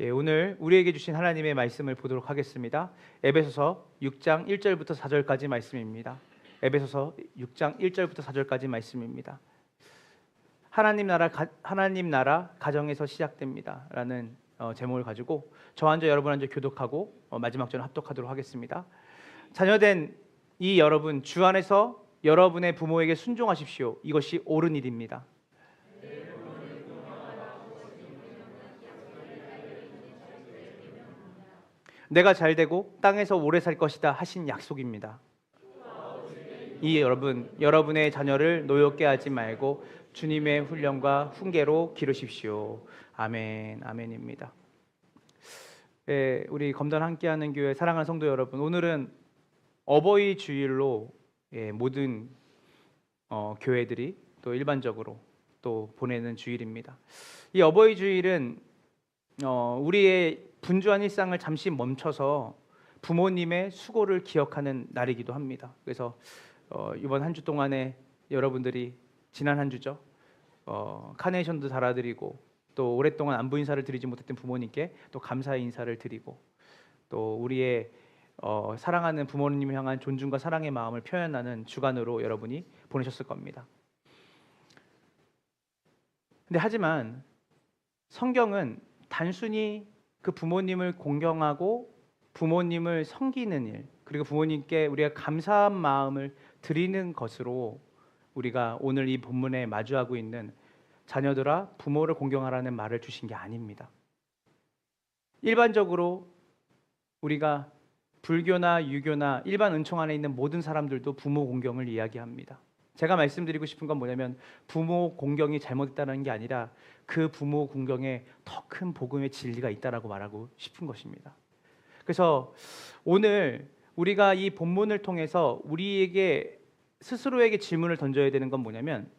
오늘 우리에게 주신 하나님의 말씀을 보도록 하겠습니다. 에베소서 6장 1절부터 4절까지 말씀입니다. 에베소서 6장 1절부터 4절까지 말씀입니다. 하나님 나라 가정에서 시작됩니다라는 제목을 가지고 저 한 절 여러분 한 절 교독하고 마지막 절을 합독하도록 하겠습니다. 자녀된 이 여러분, 주 안에서 여러분의 부모에게 순종하십시오. 이것이 옳은 일입니다. 내가 잘되고 땅에서 오래 살 것이다 하신 약속입니다. 이 여러분의 자녀를 노엽게 하지 말고 주님의 훈련과 훈계로 기르십시오. 아멘, 아멘입니다. 우리 검단 함께하는 교회 사랑하는 성도 여러분, 오늘은 어버이 주일로 모든 교회들이 또 일반적으로 또 보내는 주일입니다. 이 어버이 주일은 우리의 분주한 일상을 잠시 멈춰서 부모님의 수고를 기억하는 날이기도 합니다. 그래서 이번 한 주 동안에 여러분들이 지난 한 주죠. 카네이션도 달아드리고 또 오랫동안 안부 인사를 드리지 못했던 부모님께 또 감사의 인사를 드리고 또 우리의 사랑하는 부모님을 향한 존중과 사랑의 마음을 표현하는 주간으로 여러분이 보내셨을 겁니다. 근데 하지만 성경은 단순히 그 부모님을 공경하고 부모님을 섬기는 일, 그리고 부모님께 우리가 감사한 마음을 드리는 것으로 우리가 오늘 이 본문에 마주하고 있는 자녀들아 부모를 공경하라는 말을 주신 게 아닙니다. 일반적으로 우리가 불교나 유교나 일반 은총 안에 있는 모든 사람들도 부모 공경을 이야기합니다. 제가 말씀드리고 싶은 건 뭐냐면 부모 공경이 잘못됐다는 게 아니라 그 부모 공경에 더 큰 복음의 진리가 있다라고 말하고 싶은 것입니다. 그래서 오늘 우리가 이 본문을 통해서 우리에게 스스로에게 질문을 던져야 되는 건 뭐냐면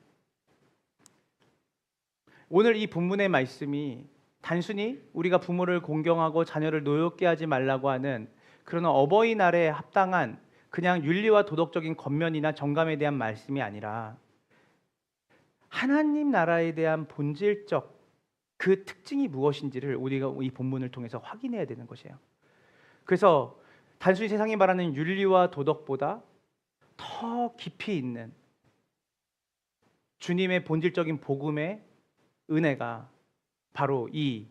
오늘 이 본문의 말씀이 단순히 우리가 부모를 공경하고 자녀를 노엽게 하지 말라고 하는 그런 어버이날에 합당한 그냥 윤리와 도덕적인 겉면이나 정감에 대한 말씀이 아니라 하나님 나라에 대한 본질적 그 특징이 무엇인지를 우리가 이 본문을 통해서 확인해야 되는 것이에요. 그래서 단순히 세상이 말하는 윤리와 도덕보다 더 깊이 있는 주님의 본질적인 복음의 은혜가 바로 이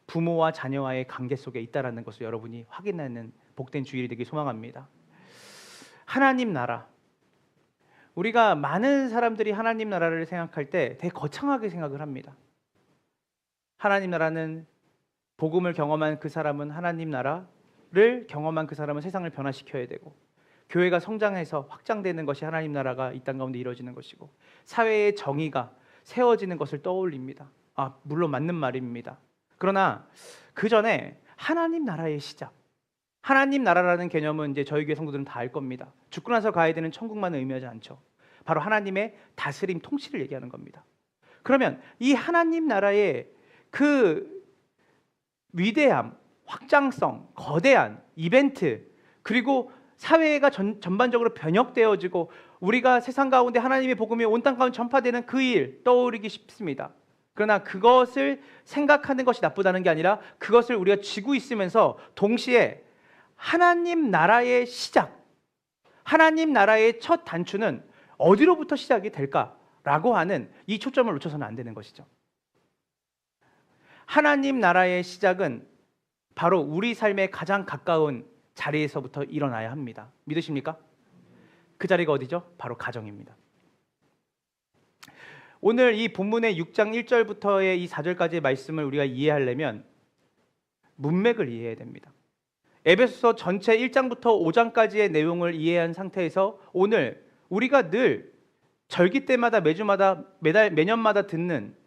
부모와 자녀와의 관계 속에 있다는 것을 여러분이 확인하는 복된 주일이 되길 소망합니다. 하나님 나라, 우리가 많은 사람들이 하나님 나라를 생각할 때 되게 거창하게 생각을 합니다. 하나님 나라는 복음을 경험한 그 사람은 하나님 나라를 경험한 그 사람은 세상을 변화시켜야 되고 교회가 성장해서 확장되는 것이 하나님 나라가 이 땅 가운데 이루어지는 것이고 사회의 정의가 세워지는 것을 떠올립니다. 물론 맞는 말입니다. 그러나 그 전에 하나님 나라의 시작, 하나님 나라라는 개념은 이제 저희 교회 성도들은 다 알 겁니다. 죽고 나서 가야 되는 천국만을 의미하지 않죠. 바로 하나님의 다스림, 통치를 얘기하는 겁니다. 그러면 이 하나님 나라의 그 위대함, 확장성, 거대한 이벤트, 그리고 사회가 전반적으로 변혁되어지고 우리가 세상 가운데 하나님의 복음이 온 땅 가운데 전파되는 그 일 떠오르기 쉽습니다. 그러나 그것을 생각하는 것이 나쁘다는 게 아니라 그것을 우리가 쥐고 있으면서 동시에 하나님 나라의 시작, 하나님 나라의 첫 단추는 어디로부터 시작이 될까라고 하는 이 초점을 놓쳐서는 안 되는 것이죠. 하나님 나라의 시작은 바로 우리 삶에 가장 가까운 자리에서부터 일어나야 합니다. 믿으십니까? 그 자리가 어디죠? 바로 가정입니다. 오늘 이 본문의 6장 1절부터의 이 4절까지의 말씀을 우리가 이해하려면 문맥을 이해해야 됩니다. 에베소서 전체 1장부터 5장까지의 내용을 이해한 상태에서 오늘 우리가 늘 절기 때마다 매주마다 매년마다 듣는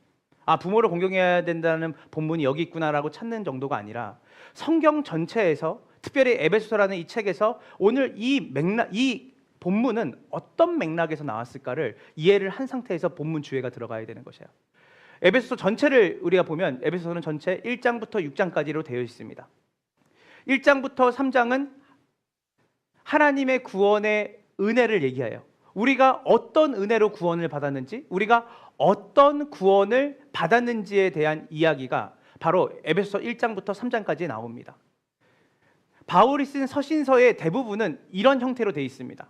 부모를 공경해야 된다는 본문이 여기 있구나라고 찾는 정도가 아니라 성경 전체에서 특별히 에베소서라는 이 책에서 오늘 이 본문은 어떤 맥락에서 나왔을까를 이해를 한 상태에서 본문 주제가 들어가야 되는 것이에요. 에베소서 전체를 우리가 보면 에베소서는 전체 1장부터 6장까지로 되어 있습니다. 1장부터 3장은 하나님의 구원의 은혜를 얘기해요. 우리가 어떤 은혜로 구원을 받았는지, 우리가 어떤 구원을 받았는지에 대한 이야기가 바로 에베소서 1장부터 3장까지 나옵니다. 바울이 쓴 서신서의 대부분은 이런 형태로 되어 있습니다.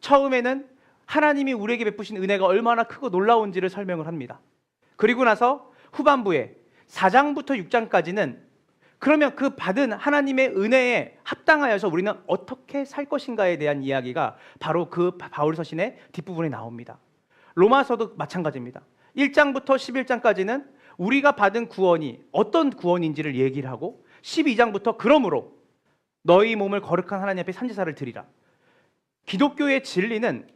처음에는 하나님이 우리에게 베푸신 은혜가 얼마나 크고 놀라운지를 설명을 합니다. 그리고 나서 후반부에 4장부터 6장까지는 그러면 그 받은 하나님의 은혜에 합당하여서 우리는 어떻게 살 것인가에 대한 이야기가 바로 그 바울 서신의 뒷부분에 나옵니다. 로마서도 마찬가지입니다. 1장부터 11장까지는 우리가 받은 구원이 어떤 구원인지를 얘기를 하고 12장부터 그러므로 너희 몸을 거룩한 하나님 앞에 산제사를 드리라. 기독교의 진리는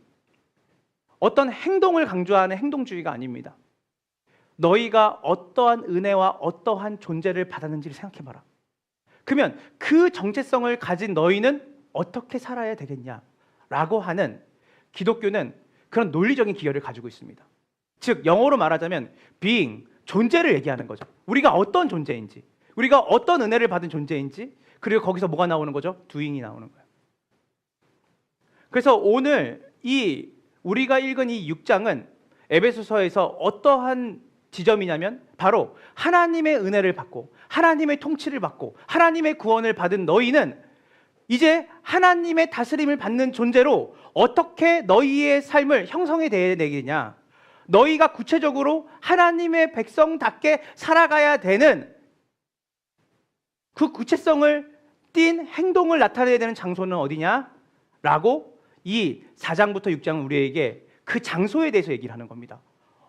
어떤 행동을 강조하는 행동주의가 아닙니다. 너희가 어떠한 은혜와 어떠한 존재를 받았는지를 생각해봐라. 그러면 그 정체성을 가진 너희는 어떻게 살아야 되겠냐라고 하는 기독교는 그런 논리적인 기여를 가지고 있습니다. 즉 영어로 말하자면 being, 존재를 얘기하는 거죠. 우리가 어떤 존재인지, 우리가 어떤 은혜를 받은 존재인지, 그리고 거기서 뭐가 나오는 거죠? doing이 나오는 거예요. 그래서 오늘 우리가 읽은 이 6장은 에베소서에서 어떠한 지점이냐면 바로 하나님의 은혜를 받고 하나님의 통치를 받고 하나님의 구원을 받은 너희는 이제 하나님의 다스림을 받는 존재로 어떻게 너희의 삶을 형성해 내겠냐, 너희가 구체적으로 하나님의 백성답게 살아가야 되는 그 구체성을 띤 행동을 나타내야 되는 장소는 어디냐라고 이 4장부터 6장은 우리에게 그 장소에 대해서 얘기를 하는 겁니다.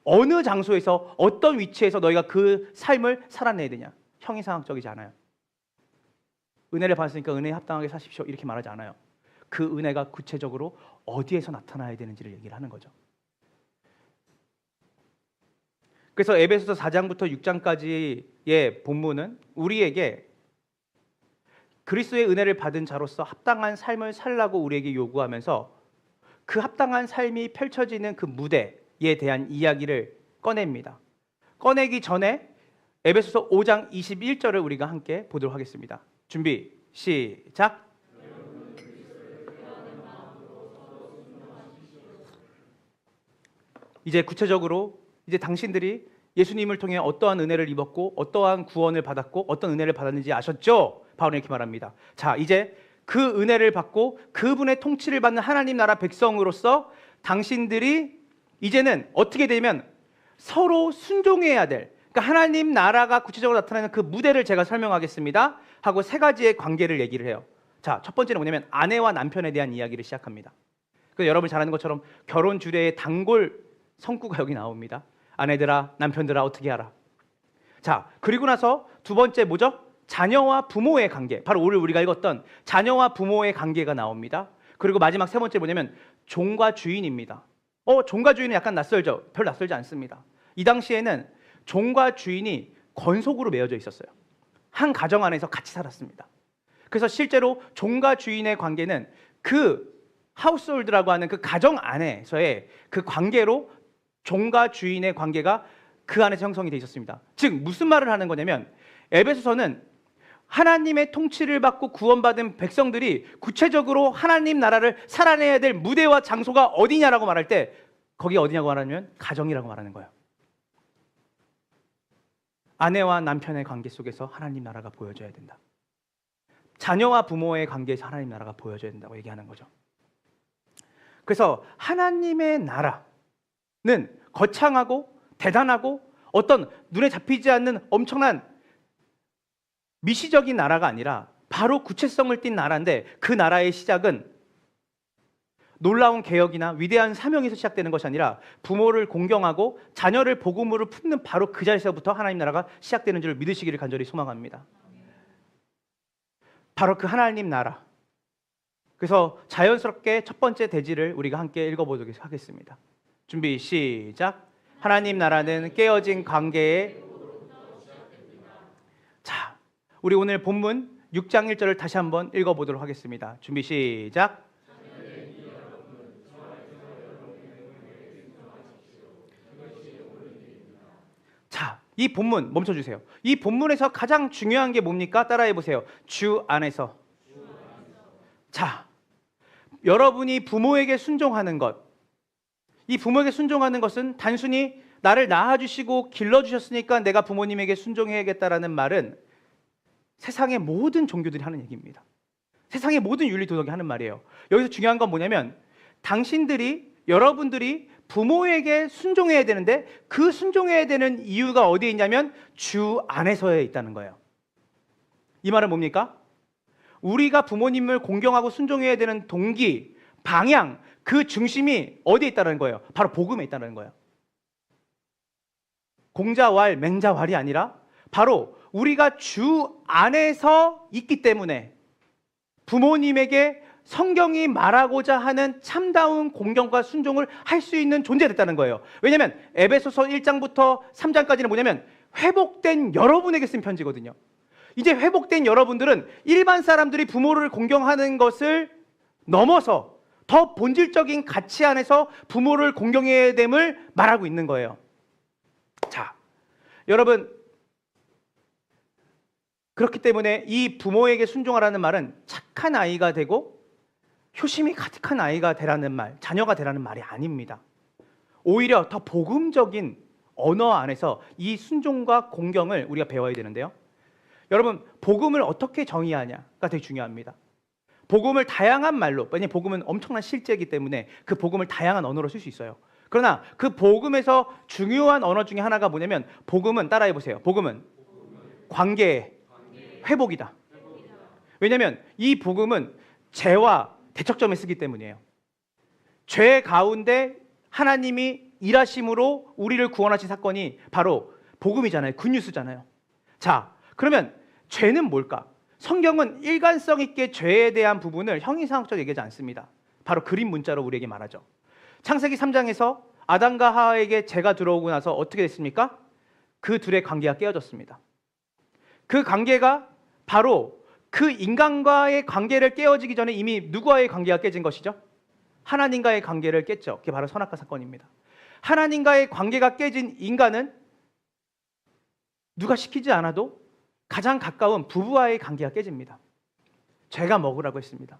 어느 장소에서 어떤 위치에서 너희가 그 삶을 살아내야 되냐. 형이상학적이지 않아요. 은혜를 받았으니까 은혜에 합당하게 사십시오 이렇게 말하지 않아요. 그 은혜가 구체적으로 어디에서 나타나야 되는지를 얘기를 하는 거죠. 그래서 에베소서 4장부터 6장까지의 본문은 우리에게 그리스도의 은혜를 받은 자로서 합당한 삶을 살라고 우리에게 요구하면서 그 합당한 삶이 펼쳐지는 그 무대에 대한 이야기를 꺼냅니다. 꺼내기 전에 에베소서 5장 21절을 우리가 함께 보도록 하겠습니다. 준비, 시작. 이제 구체적으로 이제 당신들이 예수님을 통해 어떠한 은혜를 입었고 어떠한 구원을 받았고 어떤 은혜를 받았는지 아셨죠? 바울은 이렇게 말합니다. 자, 이제 그 은혜를 받고 그분의 통치를 받는 하나님 나라 백성으로서 당신들이 이제는 어떻게 되면 서로 순종해야 될, 그러니까 하나님 나라가 구체적으로 나타나는 그 무대를 제가 설명하겠습니다 하고 세 가지의 관계를 얘기를 해요. 자, 첫 번째는 뭐냐면 아내와 남편에 대한 이야기를 시작합니다. 그래서 여러분 잘 아는 것처럼 결혼 주례의 단골 성구가 여기 나옵니다. 아내들아, 남편들아 어떻게 하라. 자, 그리고 나서 두 번째 뭐죠? 자녀와 부모의 관계, 바로 오늘 우리가 읽었던 자녀와 부모의 관계가 나옵니다. 그리고 마지막 세 번째 뭐냐면 종과 주인입니다. 종과 주인은 약간 낯설죠? 별로 낯설지 않습니다. 이 당시에는 종과 주인이 권속으로 맺어져 있었어요. 한 가정 안에서 같이 살았습니다. 그래서 실제로 종과 주인의 관계는 그 하우스홀드라고 하는 그 가정 안에서의 그 관계로 종과 주인의 관계가 그 안에서 형성이 되어 있었습니다. 즉 무슨 말을 하는 거냐면 에베소서는 하나님의 통치를 받고 구원받은 백성들이 구체적으로 하나님 나라를 살아내야 될 무대와 장소가 어디냐라고 말할 때 거기 어디냐고 말하면 가정이라고 말하는 거예요. 아내와 남편의 관계 속에서 하나님 나라가 보여져야 된다. 자녀와 부모의 관계에서 하나님 나라가 보여져야 된다고 얘기하는 거죠. 그래서 하나님의 나라는 거창하고 대단하고 어떤 눈에 잡히지 않는 엄청난 미시적인 나라가 아니라 바로 구체성을 띤 나라인데 그 나라의 시작은 놀라운 개혁이나 위대한 사명에서 시작되는 것이 아니라 부모를 공경하고 자녀를 복음으로 품는 바로 그 자리에서부터 하나님 나라가 시작되는 줄 믿으시기를 간절히 소망합니다. 바로 그 하나님 나라. 그래서 자연스럽게 첫 번째 대지를 우리가 함께 읽어보도록 하겠습니다. 준비 시작. 하나님 나라는 깨어진 관계에 자, 우리 오늘 본문 6장 1절을 다시 한번 읽어보도록 하겠습니다. 준비 시작. 자, 이 본문 멈춰주세요. 이 본문에서 가장 중요한 게 뭡니까? 따라해보세요. 주 안에서. 자, 여러분이 부모에게 순종하는 것, 이 부모에게 순종하는 것은 단순히 나를 낳아주시고 길러주셨으니까 내가 부모님에게 순종해야겠다라는 말은 세상의 모든 종교들이 하는 얘기입니다. 세상의 모든 윤리도덕이 하는 말이에요. 여기서 중요한 건 뭐냐면 여러분들이 부모에게 순종해야 되는데 그 순종해야 되는 이유가 어디에 있냐면 주 안에서에 있다는 거예요. 이 말은 뭡니까? 우리가 부모님을 공경하고 순종해야 되는 동기, 방향, 그 중심이 어디에 있다는 거예요? 바로 복음에 있다는 거예요. 공자왈, 맹자왈이 아니라 바로 우리가 주 안에서 있기 때문에 부모님에게 성경이 말하고자 하는 참다운 공경과 순종을 할 수 있는 존재가 됐다는 거예요. 왜냐하면 에베소서 1장부터 3장까지는 뭐냐면 회복된 여러분에게 쓴 편지거든요. 이제 회복된 여러분들은 일반 사람들이 부모를 공경하는 것을 넘어서 더 본질적인 가치 안에서 부모를 공경해야 됨을 말하고 있는 거예요. 자, 여러분, 그렇기 때문에 이 부모에게 순종하라는 말은 착한 아이가 되고 효심이 가득한 아이가 되라는 말, 자녀가 되라는 말이 아닙니다. 오히려 더 복음적인 언어 안에서 이 순종과 공경을 우리가 배워야 되는데요. 여러분, 복음을 어떻게 정의하냐가 되게 중요합니다. 복음을 다양한 말로, 왜냐하면 복음은 엄청난 실제이기 때문에 그 복음을 다양한 언어로 쓸 수 있어요. 그러나 그 복음에서 중요한 언어 중에 하나가 뭐냐면 복음은, 따라해 보세요. 복음은 관계의 회복이다. 왜냐하면 이 복음은 죄와 대척점에 쓰기 때문이에요. 죄 가운데 하나님이 일하심으로 우리를 구원하신 사건이 바로 복음이잖아요. 굿뉴스잖아요. 자, 그러면 죄는 뭘까? 성경은 일관성 있게 죄에 대한 부분을 형이상학적으로 얘기하지 않습니다. 바로 그림 문자로 우리에게 말하죠. 창세기 3장에서 아담과 하와에게 죄가 들어오고 나서 어떻게 됐습니까? 그 둘의 관계가 깨어졌습니다. 그 관계가 바로 그 인간과의 관계를 깨어지기 전에 이미 누구와의 관계가 깨진 것이죠? 하나님과의 관계를 깼죠. 그게 바로 선악과 사건입니다. 하나님과의 관계가 깨진 인간은 누가 시키지 않아도 가장 가까운 부부와의 관계가 깨집니다. 제가 먹으라고 했습니다.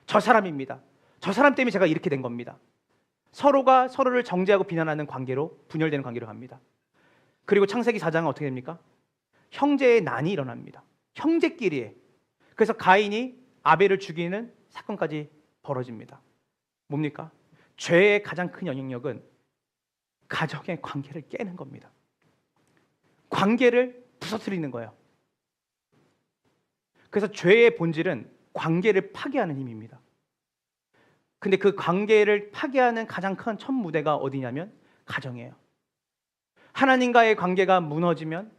저 사람입니다. 저 사람 때문에 제가 이렇게 된 겁니다. 서로가 서로를 정죄하고 비난하는 관계로, 분열되는 관계로 갑니다. 그리고 창세기 4장은 어떻게 됩니까? 형제의 난이 일어납니다. 형제끼리에. 그래서 가인이 아벨을 죽이는 사건까지 벌어집니다. 뭡니까? 죄의 가장 큰 영향력은 가정의 관계를 깨는 겁니다. 관계를 부서뜨리는 거예요. 그래서 죄의 본질은 관계를 파괴하는 힘입니다. 근데 그 관계를 파괴하는 가장 큰 첫 무대가 어디냐면 가정이에요. 하나님과의 관계가 무너지면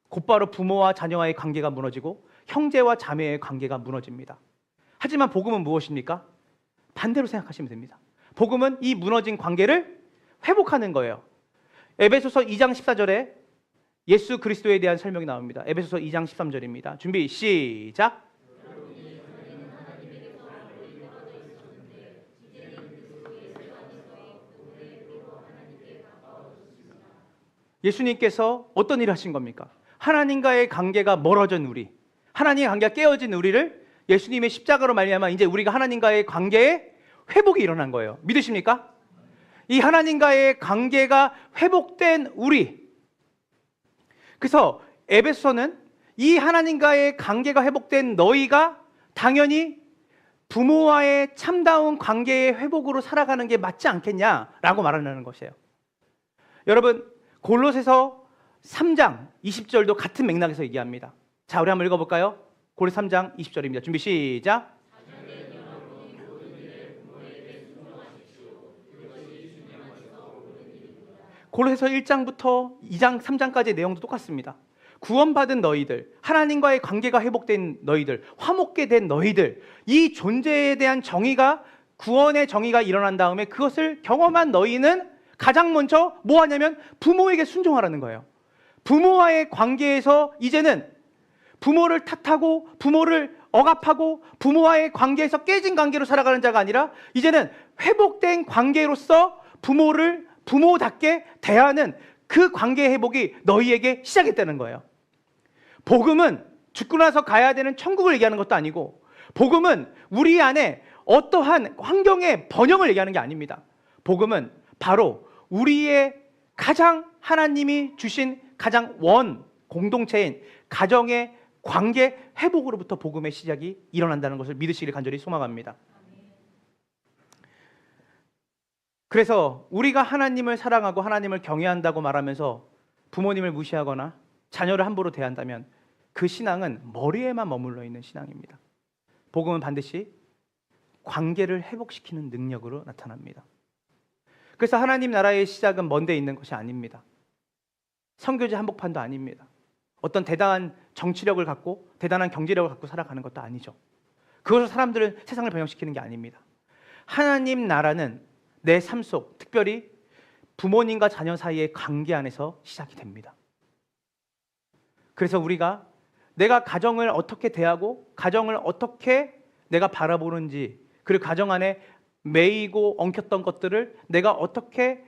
곧바로 부모와 자녀와의 관계가 무너지고 형제와 자매의 관계가 무너집니다. 하지만 복음은 무엇입니까? 반대로 생각하시면 됩니다. 복음은 이 무너진 관계를 회복하는 거예요. 에베소서 2장 14절에 예수 그리스도에 대한 설명이 나옵니다. 에베소서 2장 13절입니다. 준비 시작. 예수님께서 어떤 일을 하신 겁니까? 하나님과의 관계가 멀어진 우리, 하나님의 관계가 깨어진 우리를 예수님의 십자가로 말미암아 이제 우리가 하나님과의 관계에 회복이 일어난 거예요. 믿으십니까? 이 하나님과의 관계가 회복된 우리. 그래서 에베소서는 이 하나님과의 관계가 회복된 너희가 당연히 부모와의 참다운 관계의 회복으로 살아가는 게 맞지 않겠냐라고 말하는 것이에요. 여러분, 골로새서 3장 20절도 같은 맥락에서 얘기합니다. 자, 우리 한번 읽어볼까요? 골로새 3장 20절입니다. 준비 시작. 골로새서 1장부터 2장, 3장까지의 내용도 똑같습니다. 구원받은 너희들, 하나님과의 관계가 회복된 너희들, 화목게 된 너희들, 이 존재에 대한 정의가, 구원의 정의가 일어난 다음에 그것을 경험한 너희는 가장 먼저 뭐 하냐면 부모에게 순종하라는 거예요. 부모와의 관계에서 이제는 부모를 탓하고 부모를 억압하고 부모와의 관계에서 깨진 관계로 살아가는 자가 아니라 이제는 회복된 관계로서 부모를 부모답게 대하는 그 관계 회복이 너희에게 시작했다는 거예요. 복음은 죽고 나서 가야 되는 천국을 얘기하는 것도 아니고, 복음은 우리 안에 어떠한 환경의 번영을 얘기하는 게 아닙니다. 복음은 바로 우리의 가장 하나님이 주신 가장 공동체인 가정의 관계 회복으로부터 복음의 시작이 일어난다는 것을 믿으시기를 간절히 소망합니다. 그래서 우리가 하나님을 사랑하고 하나님을 경외한다고 말하면서 부모님을 무시하거나 자녀를 함부로 대한다면 그 신앙은 머리에만 머물러 있는 신앙입니다. 복음은 반드시 관계를 회복시키는 능력으로 나타납니다. 그래서 하나님 나라의 시작은 먼 데 있는 것이 아닙니다. 선교지 한복판도 아닙니다. 어떤 대단한 정치력을 갖고 대단한 경제력을 갖고 살아가는 것도 아니죠. 그것으로 사람들은 세상을 변형시키는 게 아닙니다. 하나님 나라는 내 삶 속, 특별히 부모님과 자녀 사이의 관계 안에서 시작이 됩니다. 그래서 우리가 내가 가정을 어떻게 대하고 가정을 어떻게 내가 바라보는지, 그리고 가정 안에 매이고 엉켰던 것들을 내가 어떻게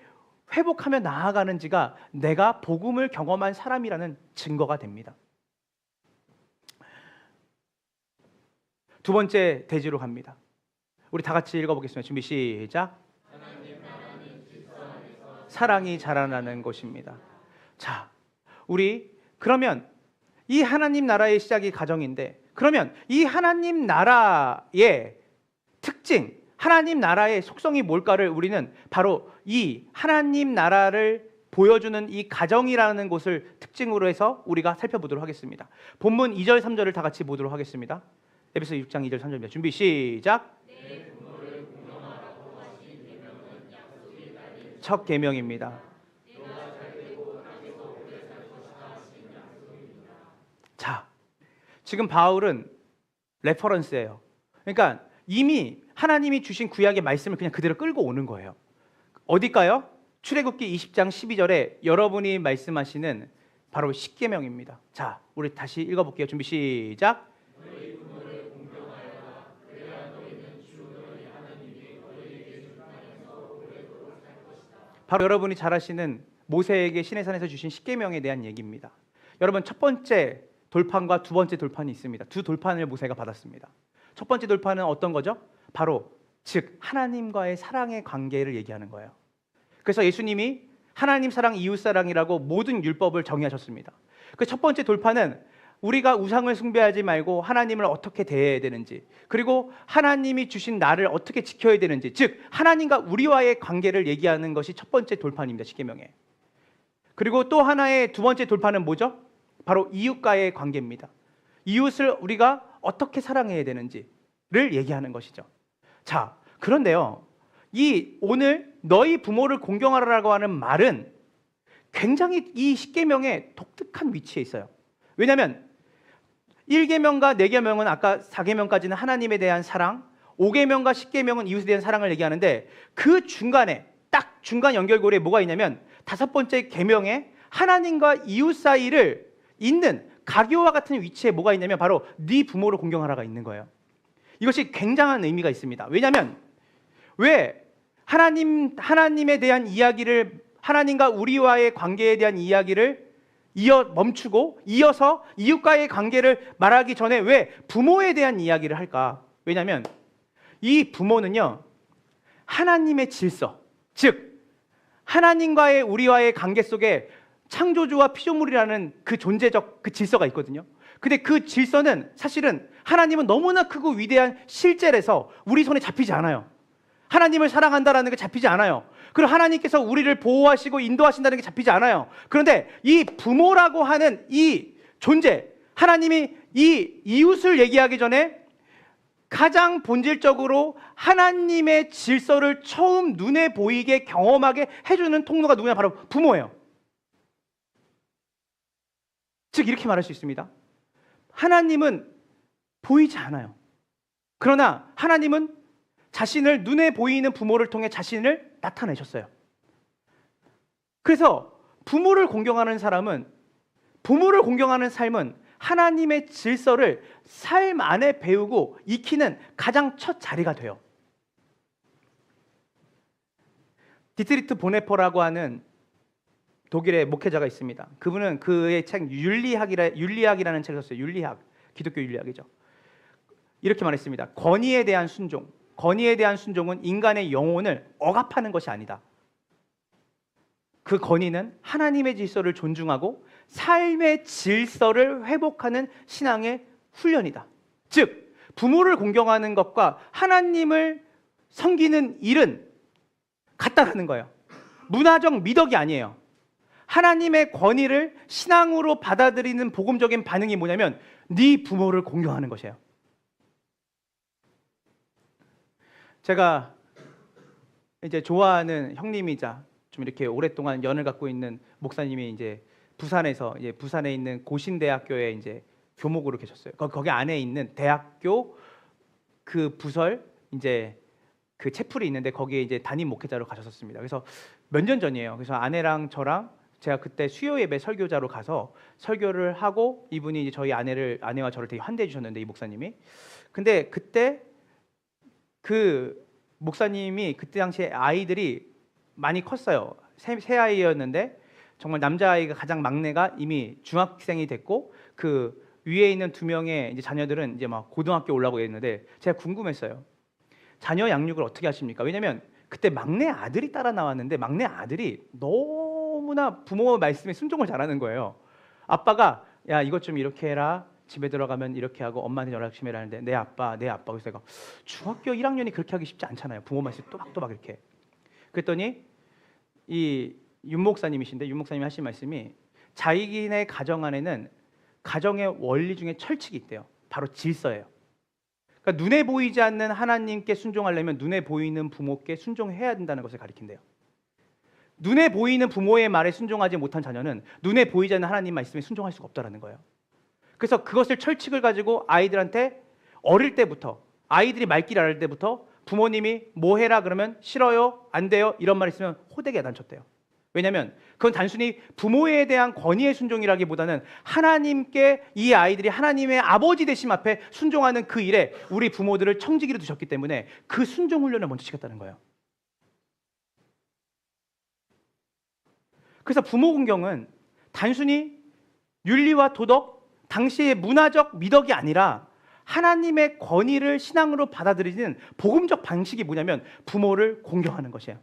회복하며 나아가는지가 내가 복음을 경험한 사람이라는 증거가 됩니다. 두 번째 대지로 갑니다. 우리 다 같이 읽어보겠습니다. 준비 시작. 사랑이 자라나는 곳입니다. 자, 우리 그러면 이 하나님 나라의 시작이 가정인데, 그러면 이 하나님 나라의 특징, 하나님 나라의 속성이 뭘까를 우리는 바로 이 하나님 나라를 보여주는 이 가정이라는 곳을 특징으로 해서 우리가 살펴보도록 하겠습니다. 본문 2절 3절을 다 같이 보도록 하겠습니다. 에베소 6장 2절 3절입니다. 준비 시작. 첫 계명입니다. 자, 지금 바울은 레퍼런스예요. 그러니까 이미 하나님이 주신 구약의 말씀을 그냥 그대로 끌고 오는 거예요. 어딜까요? 출애굽기 20장 12절에 여러분이 말씀하시는 바로 십계명입니다. 자, 우리 다시 읽어볼게요. 준비 시작. 바로 여러분이 잘 아시는 모세에게 시내산에서 주신 십계명에 대한 얘기입니다. 여러분, 첫 번째 돌판과 두 번째 돌판이 있습니다. 두 돌판을 모세가 받았습니다. 첫 번째 돌판은 어떤 거죠? 바로 즉 하나님과의 사랑의 관계를 얘기하는 거예요. 그래서 예수님이 하나님 사랑, 이웃 사랑이라고 모든 율법을 정의하셨습니다. 그 첫 번째 돌판은 우리가 우상을 숭배하지 말고 하나님을 어떻게 대해야 되는지, 그리고 하나님이 주신 나를 어떻게 지켜야 되는지, 즉 하나님과 우리와의 관계를 얘기하는 것이 첫 번째 돌판입니다. 십계명에. 그리고 또 하나의 두 번째 돌판은 뭐죠? 바로 이웃과의 관계입니다. 이웃을 우리가 어떻게 사랑해야 되는지를 얘기하는 것이죠. 자, 그런데요, 이 오늘 너희 부모를 공경하라고 하는 말은 굉장히 이 십계명의 독특한 위치에 있어요. 왜냐하면 1계명과 4계명은 아까 4계명까지는 하나님에 대한 사랑, 5계명과 10계명은 이웃에 대한 사랑을 얘기하는데, 그 중간에 딱 중간 연결고리에 뭐가 있냐면 다섯 번째 계명에 하나님과 이웃 사이를 잇는 가교와 같은 위치에 뭐가 있냐면 바로 네 부모를 공경하라가 있는 거예요. 이것이 굉장한 의미가 있습니다. 왜냐하면 왜 하나님에 대한 이야기를, 하나님과 우리와의 관계에 대한 이야기를 멈추고 이어서 이웃과의 관계를 말하기 전에 왜 부모에 대한 이야기를 할까? 왜냐하면 이 부모는요, 하나님의 질서, 즉 하나님과의 우리와의 관계 속에 창조주와 피조물이라는 그 존재적 그 질서가 있거든요. 근데 그 질서는 사실은 하나님은 너무나 크고 위대한 실제라서 우리 손에 잡히지 않아요. 하나님을 사랑한다라는 게 잡히지 않아요. 그리고 하나님께서 우리를 보호하시고 인도하신다는 게 잡히지 않아요. 그런데 이 부모라고 하는 이 존재, 하나님이 이 이웃을 얘기하기 전에 가장 본질적으로 하나님의 질서를 처음 눈에 보이게 경험하게 해주는 통로가 누구냐? 바로 부모예요. 즉 이렇게 말할 수 있습니다. 하나님은 보이지 않아요. 그러나 하나님은 자신을 눈에 보이는 부모를 통해 자신을 나타내셨어요. 그래서 부모를 공경하는 삶은 하나님의 질서를 삶 안에 배우고 익히는 가장 첫 자리가 돼요. 디트리트 보네퍼라고 하는 독일의 목회자가 있습니다. 그분은 그의 책 윤리학이라는 책을 썼어요. 윤리학, 기독교 윤리학이죠. 이렇게 말했습니다. 권위에 대한 순종은 인간의 영혼을 억압하는 것이 아니다. 그 건의는 하나님의 질서를 존중하고 삶의 질서를 회복하는 신앙의 훈련이다. 즉, 부모를 공경하는 것과 하나님을 섬기는 일은 같다라는 거예요. 문화적 미덕이 아니에요. 하나님의 권위를 신앙으로 받아들이는 복음적인 반응이 뭐냐면 네 부모를 공경하는 것이에요. 제가 이제 좋아하는 형님이자 좀 이렇게 오랫동안 연을 갖고 있는 목사님이 이제 부산에 있는 고신대학교에 이제 교목으로 계셨어요. 거기 안에 있는 대학교 그 부설 이제 그 채플이 있는데 거기에 이제 담임 목회자로 가셨었습니다. 그래서 몇 년 전이에요. 그래서 아내랑 저랑 제가 그때 수요 예배 설교자로 가서 설교를 하고 이분이 이제 저희 아내와 저를 되게 환대해 주셨는데 이 목사님이. 근데 그때 그 목사님이 그때 당시에 아이들이 많이 컸어요. 세 아이였는데 정말 남자아이가 가장 막내가 이미 중학생이 됐고 그 위에 있는 2명의 이제 자녀들은 이제 막 고등학교 올라오고 있는데 제가 궁금했어요. 자녀 양육을 어떻게 하십니까? 왜냐면 그때 막내 아들이 따라 나왔는데 막내 아들이 너무나 부모 말씀에 순종을 잘하는 거예요. 아빠가 야 이것 좀 이렇게 해라. 집에 들어가면 이렇게 하고 엄마한테 연락 좀 해라 하는데 내 아빠 그래서 내가 중학교 1학년이 그렇게 하기 쉽지 않잖아요. 부모 말씀 또박또박 이렇게. 그랬더니 이 윤 목사님이신데 윤 목사님이 하신 말씀이 자기네 가정 안에는 가정의 원리 중에 철칙이 있대요. 바로 질서예요. 그러니까 눈에 보이지 않는 하나님께 순종하려면 눈에 보이는 부모께 순종해야 된다는 것을 가리킨대요. 눈에 보이는 부모의 말에 순종하지 못한 자녀는 눈에 보이지 않는 하나님 말씀에 순종할 수가 없다는 거예요. 그래서 그것을 철칙을 가지고 아이들한테 어릴 때부터 아이들이 말귀를 알 때부터 부모님이 뭐 해라 그러면 싫어요, 안 돼요 이런 말 있으면 호되게 야단쳤대요. 왜냐하면 그건 단순히 부모에 대한 권위의 순종이라기보다는 하나님께 이 아이들이 하나님의 아버지 되심 앞에 순종하는 그 일에 우리 부모들을 청지기로 두셨기 때문에 그 순종 훈련을 먼저 시켰다는 거예요. 그래서 부모 공경은 단순히 윤리와 도덕, 당시의 문화적 미덕이 아니라 하나님의 권위를 신앙으로 받아들이는 복음적 방식이 뭐냐면 부모를 공경하는 것이에요.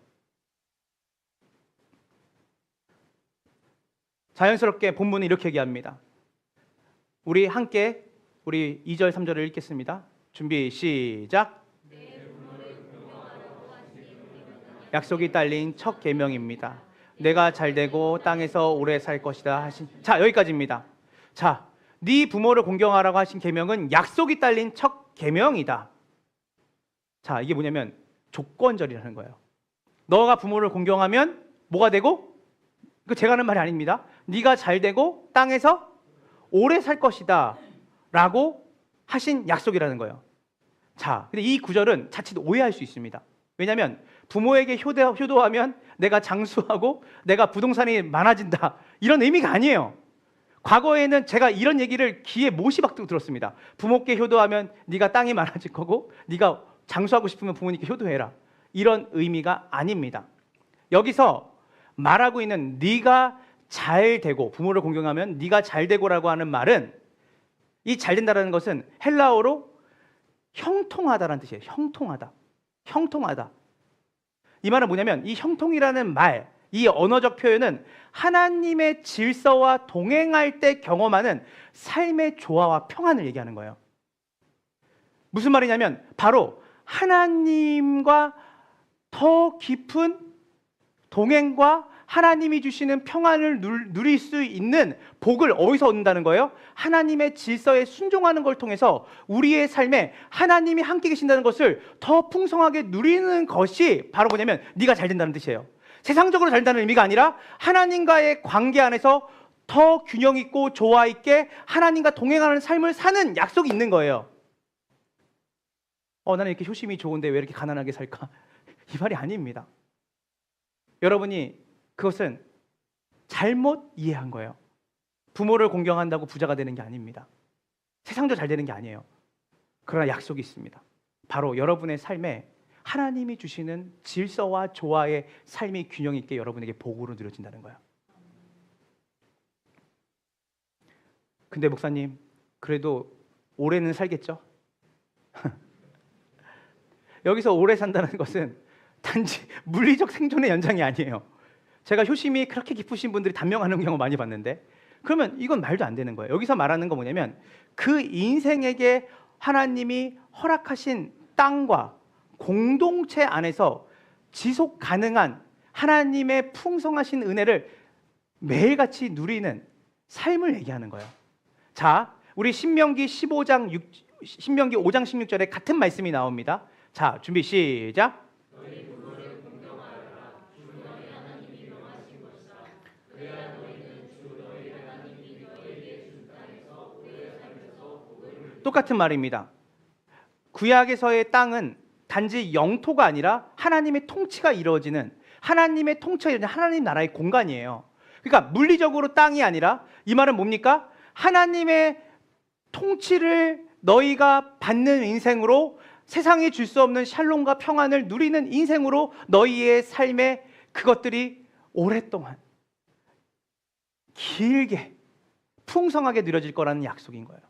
자연스럽게 본문은 이렇게 얘기합니다. 우리 함께 우리 2절 3절을 읽겠습니다. 준비 시작. 약속이 딸린 첫 계명입니다. 내가 잘되고 땅에서 오래 살 것이다 하신. 자, 여기까지입니다. 자, 네 부모를 공경하라고 하신 계명은 약속이 딸린 첫 계명이다. 자, 이게 뭐냐면 조건절이라는 거예요. 너가 부모를 공경하면 뭐가 되고? 그 제가 하는 말이 아닙니다. 네가 잘되고 땅에서 오래 살 것이다 라고 하신 약속이라는 거예요. 자, 근데 이 구절은 자칫 오해할 수 있습니다. 왜냐하면 부모에게 효도하면 내가 장수하고 내가 부동산이 많아진다 이런 의미가 아니에요. 과거에는 제가 이런 얘기를 귀에 못이 박도록 들었습니다. 부모께 효도하면 네가 땅이 많아질 거고 네가 장수하고 싶으면 부모님께 효도해라 이런 의미가 아닙니다. 여기서 말하고 있는 네가 잘되고 부모를 공경하면 네가 잘되고라고 하는 말은 이 잘된다라는 것은 헬라어로 형통하다라는 뜻이에요. 형통하다. 이 말은 뭐냐면 이 형통이라는 말, 이 언어적 표현은 하나님의 질서와 동행할 때 경험하는 삶의 조화와 평안을 얘기하는 거예요. 무슨 말이냐면 바로 하나님과 더 깊은 동행과 하나님이 주시는 평안을 누릴 수 있는 복을 어디서 얻는다는 거예요? 하나님의 질서에 순종하는 걸 통해서 우리의 삶에 하나님이 함께 계신다는 것을 더 풍성하게 누리는 것이 바로 뭐냐면 네가 잘 된다는 뜻이에요. 세상적으로 잘 된다는 의미가 아니라 하나님과의 관계 안에서 더 균형 있고 조화 있게 하나님과 동행하는 삶을 사는 약속이 있는 거예요. 나는 이렇게 효심이 좋은데 왜 이렇게 가난하게 살까? 이 말이 아닙니다. 여러분이 그것은 잘못 이해한 거예요. 부모를 공경한다고 부자가 되는 게 아닙니다. 세상도 잘 되는 게 아니에요. 그러나 약속이 있습니다. 바로 여러분의 삶에 하나님이 주시는 질서와 조화의 삶이 균형 있게 여러분에게 복으로 누려진다는 거예요. 근데 목사님, 그래도 오래는 살겠죠? 여기서 오래 산다는 것은 단지 물리적 생존의 연장이 아니에요. 제가 효심이 그렇게 깊으신 분들이 단명하는 경우 많이 봤는데, 그러면 이건 말도 안 되는 거예요. 여기서 말하는 건 뭐냐면 그 인생에게 하나님이 허락하신 땅과 공동체 안에서 지속 가능한 하나님의 풍성하신 은혜를 매일같이 누리는 삶을 얘기하는 거예요. 자, 우리 신명기 5장 16절에 같은 말씀이 나옵니다. 자, 준비 시작. 똑같은 말입니다. 구약에서의 땅은 단지 영토가 아니라 하나님의 통치가 이루어지는, 하나님의 통치가 이루어지는 하나님 나라의 공간이에요. 그러니까 물리적으로 땅이 아니라, 이 말은 뭡니까? 하나님의 통치를 너희가 받는 인생으로, 세상이 줄 수 없는 샬롬과 평안을 누리는 인생으로 너희의 삶에 그것들이 오랫동안 길게 풍성하게 누려질 거라는 약속인 거예요.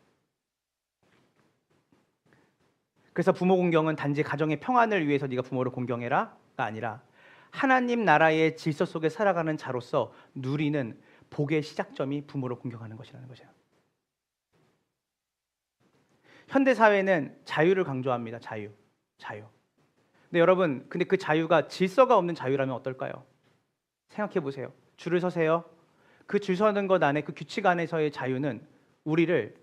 그래서 부모 공경은 단지 가정의 평안을 위해서 네가 부모를 공경해라가 아니라 하나님 나라의 질서 속에 살아가는 자로서 누리는 복의 시작점이 부모를 공경하는 것이라는 거죠. 현대 사회는 자유를 강조합니다. 자유. 근데 여러분, 근데 그 자유가 질서가 없는 자유라면 어떨까요? 생각해 보세요. 줄을 서세요. 그 줄 서는 것 안에, 그 규칙 안에서의 자유는 우리를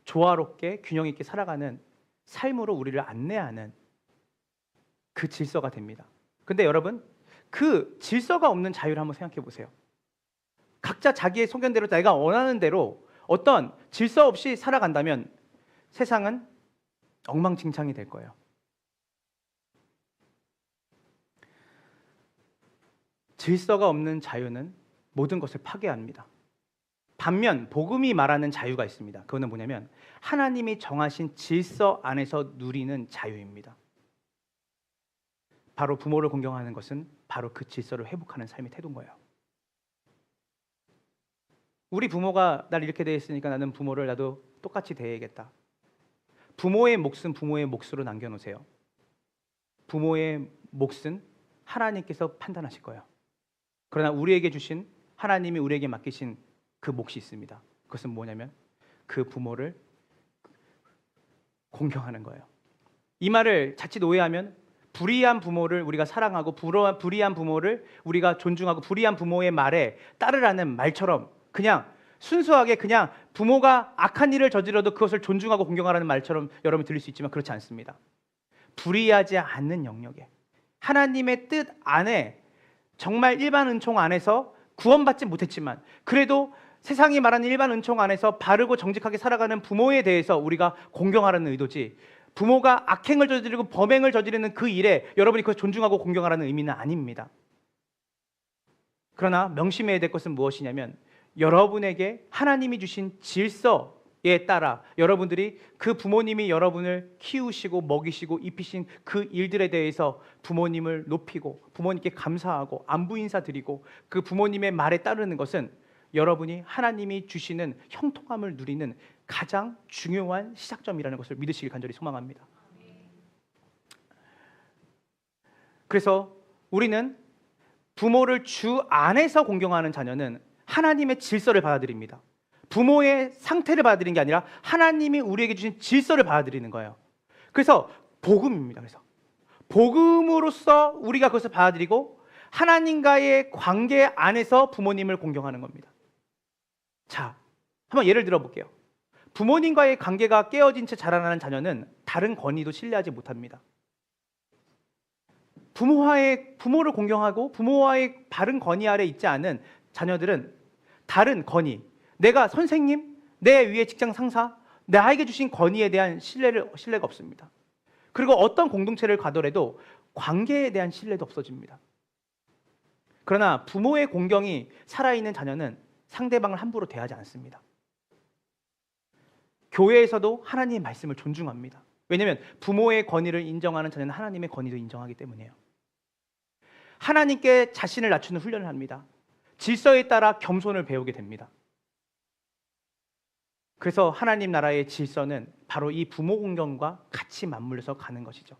조화롭게 균형 있게 살아가는 삶으로 우리를 안내하는 그 질서가 됩니다. 근데 여러분, 그 질서가 없는 자유를 한번 생각해 보세요. 각자 자기의 소견대로 내가 원하는 대로 어떤 질서 없이 살아간다면 세상은 엉망진창이 될 거예요. 질서가 없는 자유는 모든 것을 파괴합니다. 반면 복음이 말하는 자유가 있습니다. 그거는 뭐냐면 하나님이 정하신 질서 안에서 누리는 자유입니다. 바로 부모를 공경하는 것은 바로 그 질서를 회복하는 삶의 태도인 거예요. 우리 부모가 날 이렇게 대했으니까 나는 부모를 나도 똑같이 대해야겠다. 부모의 몫은 부모의 몫으로 남겨놓으세요. 부모의 몫은 하나님께서 판단하실 거예요. 그러나 우리에게 주신, 하나님이 우리에게 맡기신 그 몫이 있습니다. 그것은 뭐냐면 그 부모를 공경하는 거예요. 이 말을 자칫 오해하면 불의한 부모를 우리가 사랑하고 불의한 부모를 우리가 존중하고 불의한 부모의 말에 따르라는 말처럼 그냥 순수하게 그냥 부모가 악한 일을 저질러도 그것을 존중하고 공경하라는 말처럼 여러분이 들릴 수 있지만 그렇지 않습니다. 불의하지 않는 영역에 하나님의 뜻 안에 정말 일반 은총 안에서 구원받지 못했지만 그래도 세상이 말하는 일반 은총 안에서 바르고 정직하게 살아가는 부모에 대해서 우리가 공경하라는 의도지, 부모가 악행을 저지르고 범행을 저지르는 그 일에 여러분이 그것을 존중하고 공경하라는 의미는 아닙니다. 그러나 명심해야 될 것은 무엇이냐면 여러분에게 하나님이 주신 질서에 따라 여러분들이 그 부모님이 여러분을 키우시고 먹이시고 입히신 그 일들에 대해서 부모님을 높이고 부모님께 감사하고 안부 인사드리고 그 부모님의 말에 따르는 것은 여러분이 하나님이 주시는 형통함을 누리는 가장 중요한 시작점이라는 것을 믿으시길 간절히 소망합니다. 그래서 우리는 부모를 주 안에서 공경하는 자녀는 하나님의 질서를 받아들입니다. 부모의 상태를 받아들이는 게 아니라 하나님이 우리에게 주신 질서를 받아들이는 거예요. 그래서 복음입니다. 그래서 복음으로써 우리가 그것을 받아들이고 하나님과의 관계 안에서 부모님을 공경하는 겁니다. 자, 한번 예를 들어 볼게요. 부모님과의 관계가 깨어진 채 자라나는 자녀는 다른 권위도 신뢰하지 못합니다. 부모를 공경하고 부모와의 바른 권위 아래 있지 않은 자녀들은 다른 권위, 내가 선생님, 내 위에 직장 상사, 나에게 주신 권위에 대한 신뢰가 없습니다. 그리고 어떤 공동체를 가더라도 관계에 대한 신뢰도 없어집니다. 그러나 부모의 공경이 살아있는 자녀는 상대방을 함부로 대하지 않습니다. 교회에서도 하나님의 말씀을 존중합니다. 왜냐하면 부모의 권위를 인정하는 자녀는 하나님의 권위도 인정하기 때문이에요. 하나님께 자신을 낮추는 훈련을 합니다. 질서에 따라 겸손을 배우게 됩니다. 그래서 하나님 나라의 질서는 바로 이 부모 공경과 같이 맞물려서 가는 것이죠.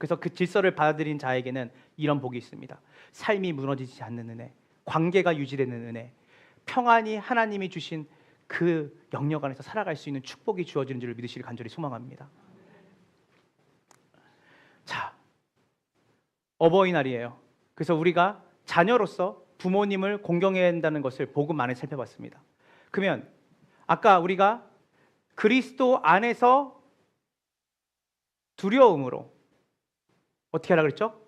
그래서 그 질서를 받아들인 자에게는 이런 복이 있습니다. 삶이 무너지지 않는 은혜, 관계가 유지되는 은혜, 평안이 하나님이 주신 그 영역 안에서 살아갈 수 있는 축복이 주어지는 줄을 믿으시길 간절히 소망합니다. 자, 어버이날이에요. 그래서 우리가 자녀로서 부모님을 공경해야 한다는 것을 복음 안에 살펴봤습니다. 그러면 아까 우리가 그리스도 안에서 두려움으로 어떻게 하라 그랬죠?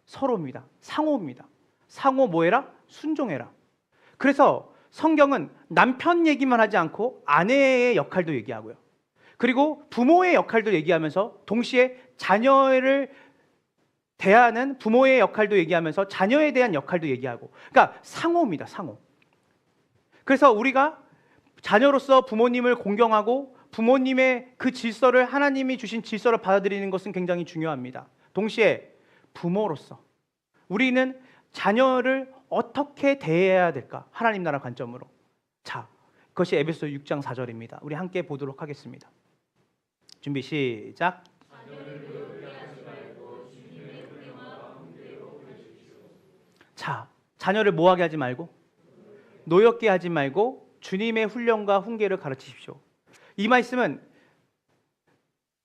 서로입니다. 상호입니다. 상호 뭐해라? 순종해라. 그래서 성경은 남편 얘기만 하지 않고 아내의 역할도 얘기하고요. 그리고 부모의 역할도 얘기하면서 동시에 자녀를 대하는 부모의 역할도 얘기하면서 자녀에 대한 역할도 얘기하고, 그러니까 상호입니다. 상호. 그래서 우리가 자녀로서 부모님을 공경하고 부모님의 그 질서를, 하나님이 주신 질서를 받아들이는 것은 굉장히 중요합니다. 동시에 부모로서 우리는 자녀를 어떻게 대해야 될까? 하나님 나라 관점으로. 자, 그것이 에베소 6장 4절입니다. 우리 함께 보도록 하겠습니다. 준비 시작. 자, 자녀를 뭐하게 하지 말고, 노엽게 하지 말고 주님의 훈련과 훈계를 가르치십시오. 이 말씀은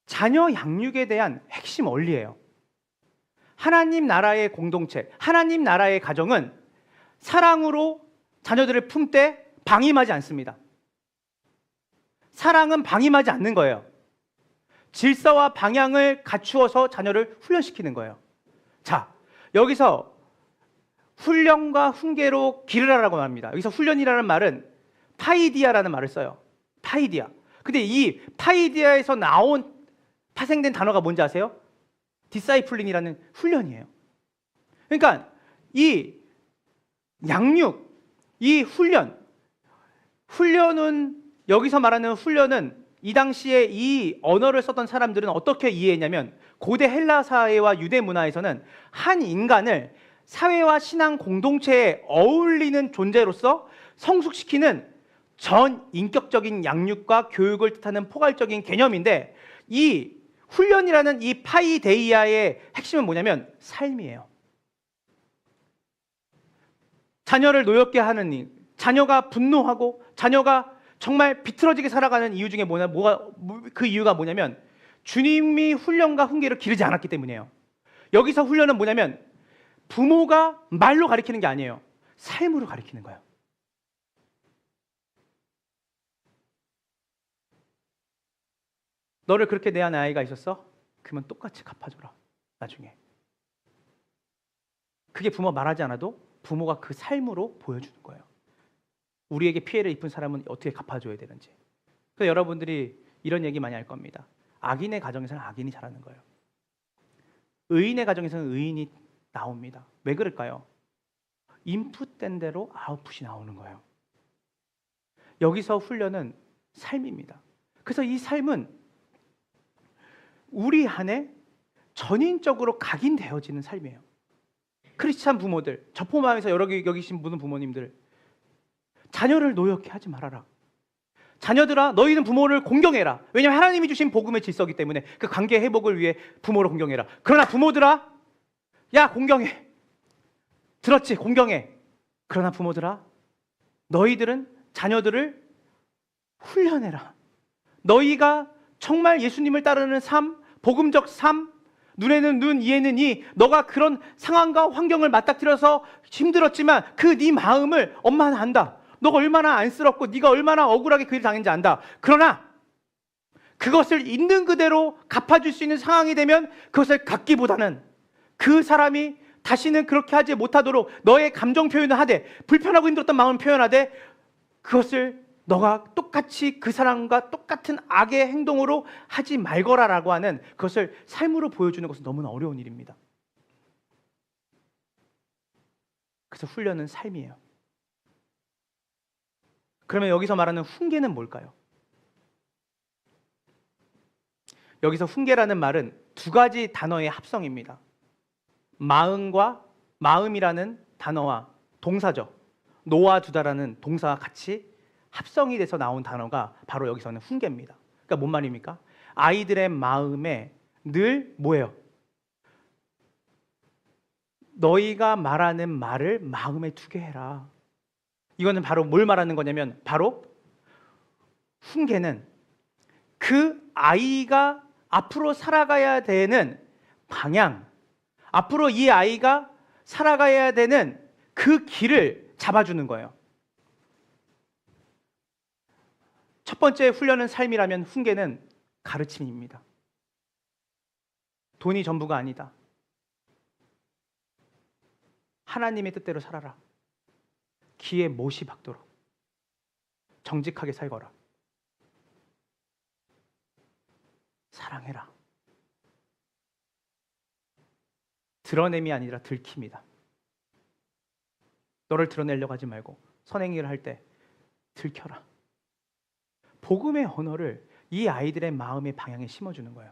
자녀 양육에 대한 핵심 원리예요. 하나님 나라의 공동체, 하나님 나라의 가정은 사랑으로 자녀들을 품되 방임하지 않습니다. 사랑은 방임하지 않는 거예요. 질서와 방향을 갖추어서 자녀를 훈련시키는 거예요. 자, 여기서 훈련과 훈계로 기르라라고 말합니다. 여기서 훈련이라는 말은 파이디아라는 말을 써요. 파이디아. 근데 이 파이디아에서 나온 파생된 단어가 뭔지 아세요? 디사이플린이라는 훈련이에요. 그러니까 이 양육, 이 훈련은 여기서 말하는 훈련은 이 당시에 이 언어를 썼던 사람들은 어떻게 이해했냐면, 고대 헬라 사회와 유대 문화에서는 한 인간을 사회와 신앙 공동체에 어울리는 존재로서 성숙시키는 전 인격적인 양육과 교육을 뜻하는 포괄적인 개념인데, 이 훈련이라는 이 파이데이아의 핵심은 뭐냐면 삶이에요. 자녀를 노엽게 하는 일, 자녀가 분노하고 자녀가 정말 비틀어지게 살아가는 이유 중에 그 이유가 뭐냐면 주님이 훈련과 훈계를 기르지 않았기 때문이에요. 여기서 훈련은 뭐냐면 부모가 말로 가르치는 게 아니에요. 삶으로 가르치는 거예요. 너를 그렇게 대한 아이가 있었어? 그러면 똑같이 갚아줘라. 나중에. 그게 부모 말하지 않아도 부모가 그 삶으로 보여주는 거예요. 우리에게 피해를 입은 사람은 어떻게 갚아줘야 되는지. 그래서 여러분들이 이런 얘기 많이 할 겁니다. 악인의 가정에서는 악인이 자라는 거예요. 의인의 가정에서는 의인이 나옵니다. 왜 그럴까요? 인풋된 대로 아웃풋이 나오는 거예요. 여기서 훈련은 삶입니다. 그래서 이 삶은 우리 안에 전인적으로 각인되어지는 삶이에요. 크리스찬 부모들, 저포마에서 여러 개 여기신 분은 부모님들, 자녀를 노엽게 하지 말아라. 자녀들아, 너희는 부모를 공경해라. 왜냐하면 하나님이 주신 복음의 질서이기 때문에 그 관계 회복을 위해 부모를 공경해라. 그러나 부모들아, 야 공경해. 들었지? 공경해. 그러나 부모들아, 너희들은 자녀들을 훈련해라. 너희가 정말 예수님을 따르는 삶, 복음적 삶, 눈에는 눈, 이에는 이, 너가 그런 상황과 환경을 맞닥뜨려서 힘들었지만 그 네 마음을 엄마는 안다. 너가 얼마나 안쓰럽고 네가 얼마나 억울하게 그 일 당했는지 안다. 그러나 그것을 있는 그대로 갚아줄 수 있는 상황이 되면 그것을 갚기보다는 그 사람이 다시는 그렇게 하지 못하도록 너의 감정 표현을 하되, 불편하고 힘들었던 마음을 표현하되, 그것을 너가 똑같이 그 사람과 똑같은 악의 행동으로 하지 말거라라고 하는 그것을 삶으로 보여주는 것은 너무나 어려운 일입니다. 그래서 훈련은 삶이에요. 그러면 여기서 말하는 훈계는 뭘까요? 여기서 훈계라는 말은 두 가지 단어의 합성입니다. 마음이라는 단어와 동사죠. 놓아두다라는 동사가 같이 합성이 돼서 나온 단어가 바로 여기서는 훈계입니다. 그러니까 뭔 말입니까? 아이들의 마음에 늘 뭐예요? 너희가 말하는 말을 마음에 두게 해라. 이거는 바로 뭘 말하는 거냐면 바로 훈계는 그 아이가 앞으로 살아가야 되는 방향, 앞으로 이 아이가 살아가야 되는 그 길을 잡아주는 거예요. 첫 번째 훈련은 삶이라면 훈계는 가르침입니다. 돈이 전부가 아니다. 하나님의 뜻대로 살아라. 귀에 못이 박도록 정직하게 살거라. 사랑해라. 드러냄이 아니라 들킵니다. 너를 드러내려고 하지 말고 선행일을 할 때 들켜라. 복음의 언어를 이 아이들의 마음의 방향에 심어주는 거예요.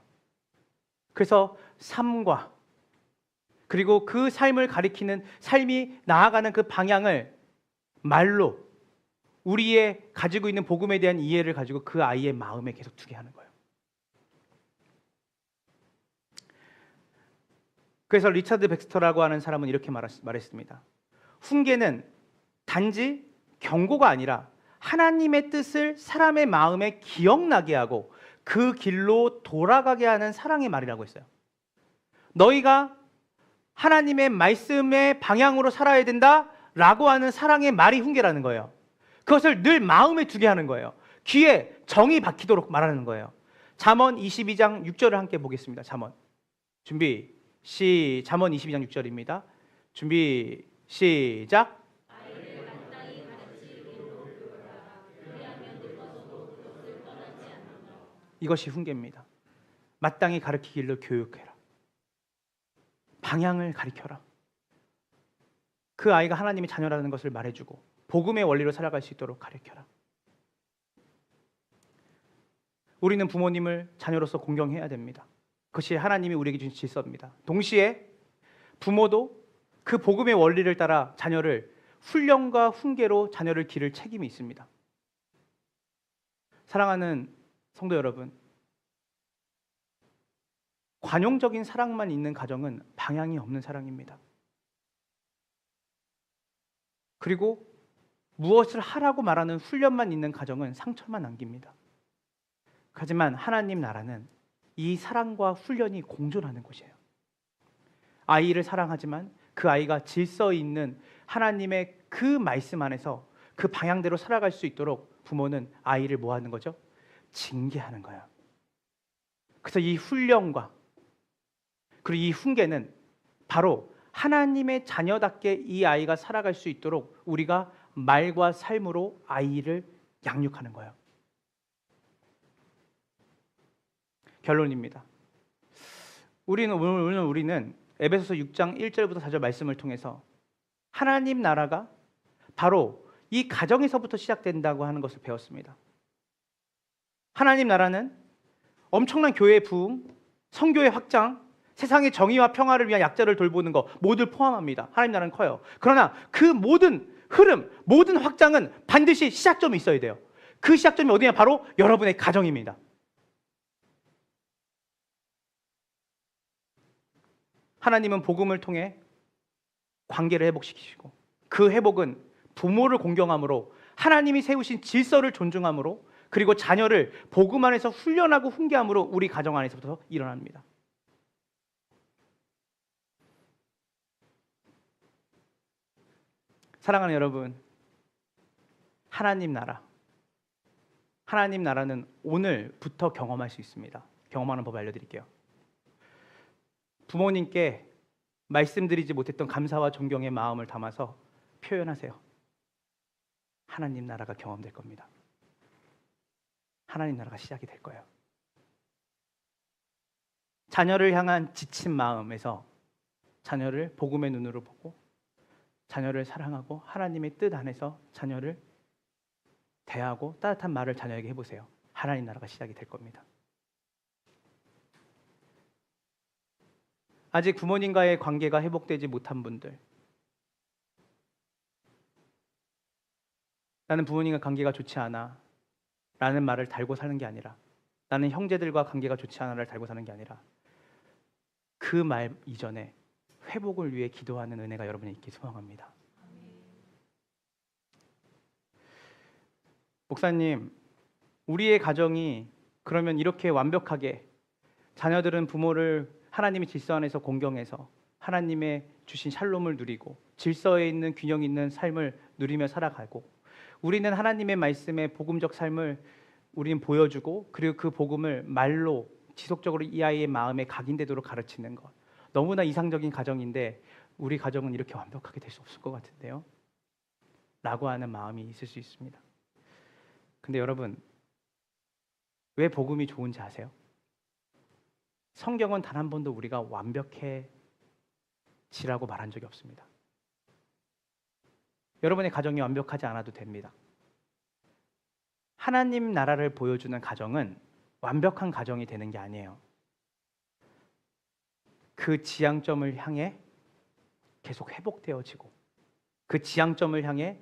그래서 삶과 그리고 그 삶을 가리키는 삶이 나아가는 그 방향을 말로 우리의 가지고 있는 복음에 대한 이해를 가지고 그 아이의 마음에 계속 두게 하는 거예요. 그래서 리차드 백스터라고 하는 사람은 이렇게 말했습니다. 훈계는 단지 경고가 아니라 하나님의 뜻을 사람의 마음에 기억나게 하고 그 길로 돌아가게 하는 사랑의 말이라고 했어요. 너희가 하나님의 말씀의 방향으로 살아야 된다라고 하는 사랑의 말이 훈계라는 거예요. 그것을 늘 마음에 두게 하는 거예요. 귀에 정이 박히도록 말하는 거예요. 잠언 22장 6절을 함께 보겠습니다. 잠언 준비 잠언 22장 6절입니다. 준비 시작. 이것이 훈계입니다. 마땅히 가르치기를 교육해라. 방향을 가르쳐라. 그 아이가 하나님의 자녀라는 것을 말해주고 복음의 원리로 살아갈 수 있도록 가르쳐라. 우리는 부모님을 자녀로서 공경해야 됩니다. 그것이 하나님이 우리에게 주신 질서입니다. 동시에 부모도 그 복음의 원리를 따라 자녀를 훈련과 훈계로 자녀를 기를 책임이 있습니다. 사랑하는 성도 여러분, 관용적인 사랑만 있는 가정은 방향이 없는 사랑입니다. 그리고 무엇을 하라고 말하는 훈련만 있는 가정은 상처만 남깁니다. 하지만 하나님 나라는 이 사랑과 훈련이 공존하는 곳이에요. 아이를 사랑하지만 그 아이가 질서 있는 하나님의 그 말씀 안에서 그 방향대로 살아갈 수 있도록 부모는 아이를 뭐 하는 거죠? 징계하는 거예요. 그래서 이 훈련과 그리고 이 훈계는 바로 하나님의 자녀답게 이 아이가 살아갈 수 있도록 우리가 말과 삶으로 아이를 양육하는 거예요. 결론입니다. 우리는 에베소서 6장 1절부터 4절 말씀을 통해서 하나님 나라가 바로 이 가정에서부터 시작된다고 하는 것을 배웠습니다. 하나님 나라는 엄청난 교회의 부흥, 성교의 확장, 세상의 정의와 평화를 위한 약자를 돌보는 것 모두 포함합니다. 하나님 나라는 커요. 그러나 그 모든 흐름, 모든 확장은 반드시 시작점이 있어야 돼요. 그 시작점이 어디냐? 바로 여러분의 가정입니다. 하나님은 복음을 통해 관계를 회복시키시고 그 회복은 부모를 공경함으로 하나님이 세우신 질서를 존중함으로 그리고 자녀를 복음 안에서 훈련하고 훈계함으로 우리 가정 안에서부터 일어납니다. 사랑하는 여러분, 하나님 나라는 오늘부터 경험할 수 있습니다. 경험하는 법 알려드릴게요. 부모님께 말씀드리지 못했던 감사와 존경의 마음을 담아서 표현하세요. 하나님 나라가 경험될 겁니다. 하나님 나라가 시작이 될 거예요. 자녀를 향한 지친 마음에서 자녀를 복음의 눈으로 보고 자녀를 사랑하고 하나님의 뜻 안에서 자녀를 대하고 따뜻한 말을 자녀에게 해보세요. 하나님 나라가 시작이 될 겁니다. 아직 부모님과의 관계가 회복되지 못한 분들, 나는 부모님과 관계가 좋지 않아 라는 말을 달고 사는 게 아니라, 나는 형제들과 관계가 좋지 않아를 달고 사는 게 아니라 그 말 이전에 회복을 위해 기도하는 은혜가 여러분이 있길 소망합니다. 목사님, 우리의 가정이 그러면 이렇게 완벽하게 자녀들은 부모를 하나님의 질서 안에서 공경해서 하나님의 주신 샬롬을 누리고 질서에 있는 균형 있는 삶을 누리며 살아가고, 우리는 하나님의 말씀의 복음적 삶을 우리는 보여주고, 그리고 그 복음을 말로 지속적으로 이 아이의 마음에 각인되도록 가르치는 것, 너무나 이상적인 가정인데 우리 가정은 이렇게 완벽하게 될 수 없을 것 같은데요? 라고 하는 마음이 있을 수 있습니다. 근데 여러분, 왜 복음이 좋은지 아세요? 성경은 단 한 번도 우리가 완벽해지라고 말한 적이 없습니다. 여러분의 가정이 완벽하지 않아도 됩니다. 하나님 나라를 보여주는 가정은 완벽한 가정이 되는 게 아니에요. 그 지향점을 향해 계속 회복되어지고, 그 지향점을 향해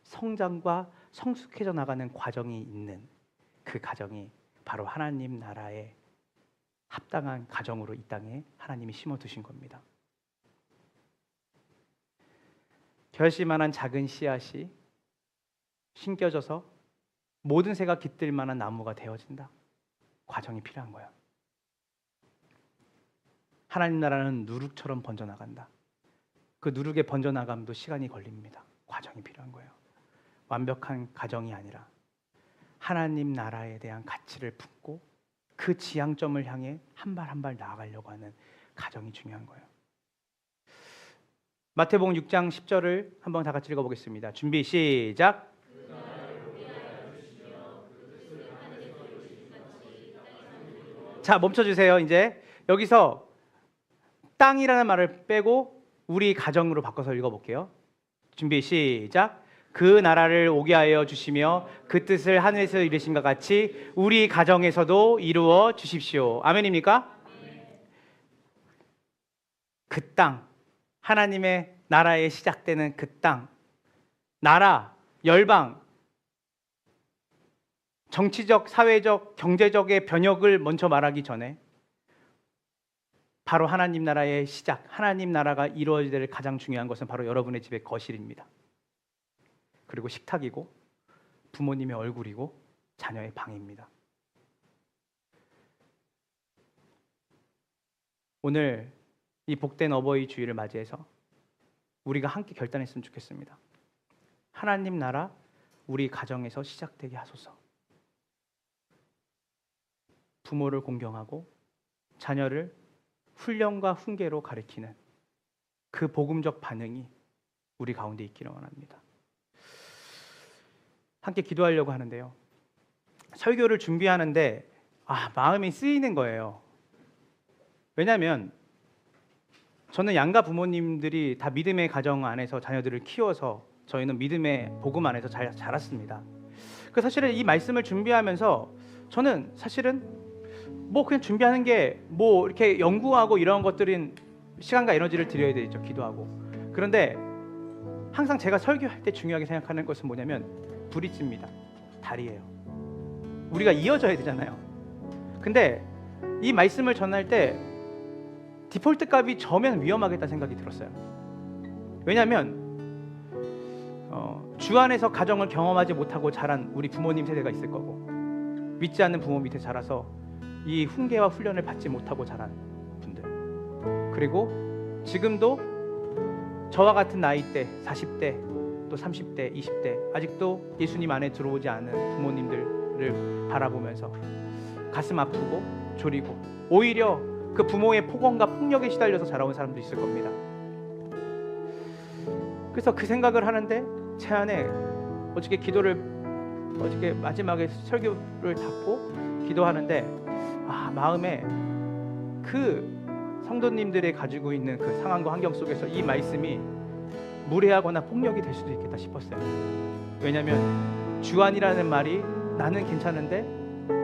성장과 성숙해져 나가는 과정이 있는 그 가정이 바로 하나님 나라의 합당한 가정으로 이 땅에 하나님이 심어두신 겁니다. 결실만한 작은 씨앗이 심겨져서 모든 새가 깃들 만한 나무가 되어진다. 과정이 필요한 거예요. 하나님 나라는 누룩처럼 번져나간다. 그 누룩의 번져나감도 시간이 걸립니다. 과정이 필요한 거예요. 완벽한 가정이 아니라 하나님 나라에 대한 가치를 품고 그 지향점을 향해 한 발 한 발 나아가려고 하는 가정이 중요한 거예요. 마태복음 6장 10절을 한번 다 같이 읽어보겠습니다. 준비 시작. 자, 멈춰주세요. 이제 여기서 땅이라는 말을 빼고 우리 가정으로 바꿔서 읽어볼게요. 준비 시작. 그 나라를 오게 하여 주시며 그 뜻을 하늘에서 이루신 것 같이 우리 가정에서도 이루어 주십시오. 아멘입니까? 그 땅, 하나님의 나라에 시작되는 그 땅, 나라, 열방, 정치적, 사회적, 경제적의 변혁을 먼저 말하기 전에 바로 하나님 나라의 시작, 하나님 나라가 이루어져야 될 가장 중요한 것은 바로 여러분의 집의 거실입니다. 그리고 식탁이고 부모님의 얼굴이고 자녀의 방입니다. 오늘 이 복된 어버이 주일을 맞이해서 우리가 함께 결단했으면 좋겠습니다. 하나님 나라 우리 가정에서 시작되게 하소서. 부모를 공경하고 자녀를 훈련과 훈계로 가르치는 그 복음적 반응이 우리 가운데 있기를 원합니다. 함께 기도하려고 하는데요. 설교를 준비하는데 마음이 쓰이는 거예요. 왜냐하면 저는 양가 부모님들이 다 믿음의 가정 안에서 자녀들을 키워서 저희는 믿음의 복음 안에서 잘 자랐습니다. 그 사실은 이 말씀을 준비하면서 저는 사실은 그냥 준비하는 게 이렇게 연구하고 이런 것들은 시간과 에너지를 들여야 되죠. 기도하고. 그런데 항상 제가 설교할 때 중요하게 생각하는 것은 뭐냐면 브릿지입니다. 다리예요. 우리가 이어져야 되잖아요. 근데 이 말씀을 전할 때 디폴트 값이 저면 위험하겠다는 생각이 들었어요. 왜냐하면 주 안에서 가정을 경험하지 못하고 자란 우리 부모님 세대가 있을 거고, 믿지 않는 부모 밑에 자라서 이 훈계와 훈련을 받지 못하고 자란 분들, 그리고 지금도 저와 같은 나이대 40대 또 30대 20대 아직도 예수님 안에 들어오지 않은 부모님들을 바라보면서 가슴 아프고 졸이고, 오히려 그 부모의 폭언과 폭력에 시달려서 자라온 사람도 있을 겁니다. 그래서 그 생각을 하는데 제 안에 어저께 마지막에 설교를 닫고 기도하는데 마음에 그 성도님들이 가지고 있는 그 상황과 환경 속에서 이 말씀이 무례하거나 폭력이 될 수도 있겠다 싶었어요. 왜냐하면 주안이라는 말이 나는 괜찮은데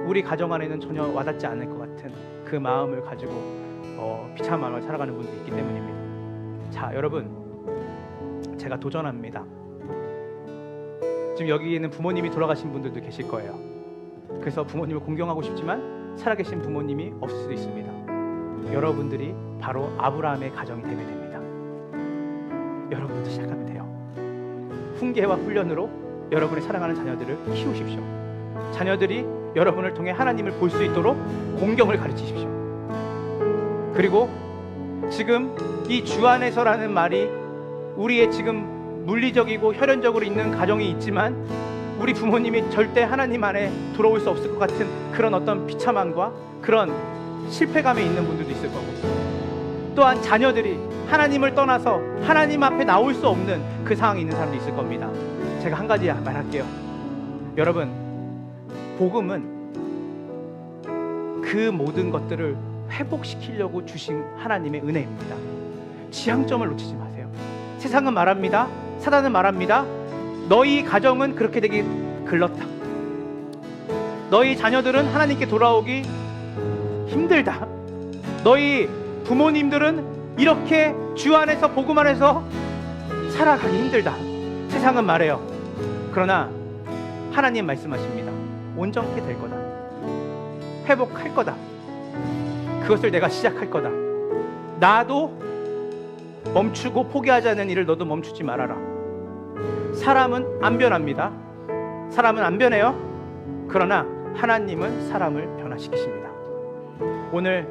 우리 가정 안에는 전혀 와닿지 않을 것 같은 그 마음을 가지고 비참한 마음을 살아가는 분들이 있기 때문입니다. 자, 여러분, 제가 도전합니다. 지금 여기 있는 부모님이 돌아가신 분들도 계실 거예요. 그래서 부모님을 공경하고 싶지만 살아계신 부모님이 없을 수도 있습니다. 여러분들이 바로 아브라함의 가정이 되게 됩니다. 여러분도 시작하면 돼요. 훈계와 훈련으로 여러분의 사랑하는 자녀들을 키우십시오. 자녀들이 여러분을 통해 하나님을 볼 수 있도록 공경을 가르치십시오. 그리고 지금 이 주 안에서라는 말이 우리의 지금 물리적이고 혈연적으로 있는 가정이 있지만 우리 부모님이 절대 하나님 안에 돌아올 수 없을 것 같은 그런 어떤 비참함과 그런 실패감에 있는 분들도 있을 거고, 또한 자녀들이 하나님을 떠나서 하나님 앞에 나올 수 없는 그 상황에 있는 사람도 있을 겁니다. 제가 한 가지 말할게요. 여러분, 복음은 그 모든 것들을 회복시키려고 주신 하나님의 은혜입니다. 지향점을 놓치지 마세요. 세상은 말합니다. 사단은 말합니다. 너희 가정은 그렇게 되기 글렀다. 너희 자녀들은 하나님께 돌아오기 힘들다. 너희 부모님들은 이렇게 주 안에서 복음 안에서 살아가기 힘들다. 세상은 말해요. 그러나 하나님 말씀하십니다. 온전케 될 거다. 회복할 거다. 그것을 내가 시작할 거다. 나도 멈추고 포기하지 않는 일을 너도 멈추지 말아라. 사람은 안 변합니다. 사람은 안 변해요. 그러나 하나님은 사람을 변화시키십니다. 오늘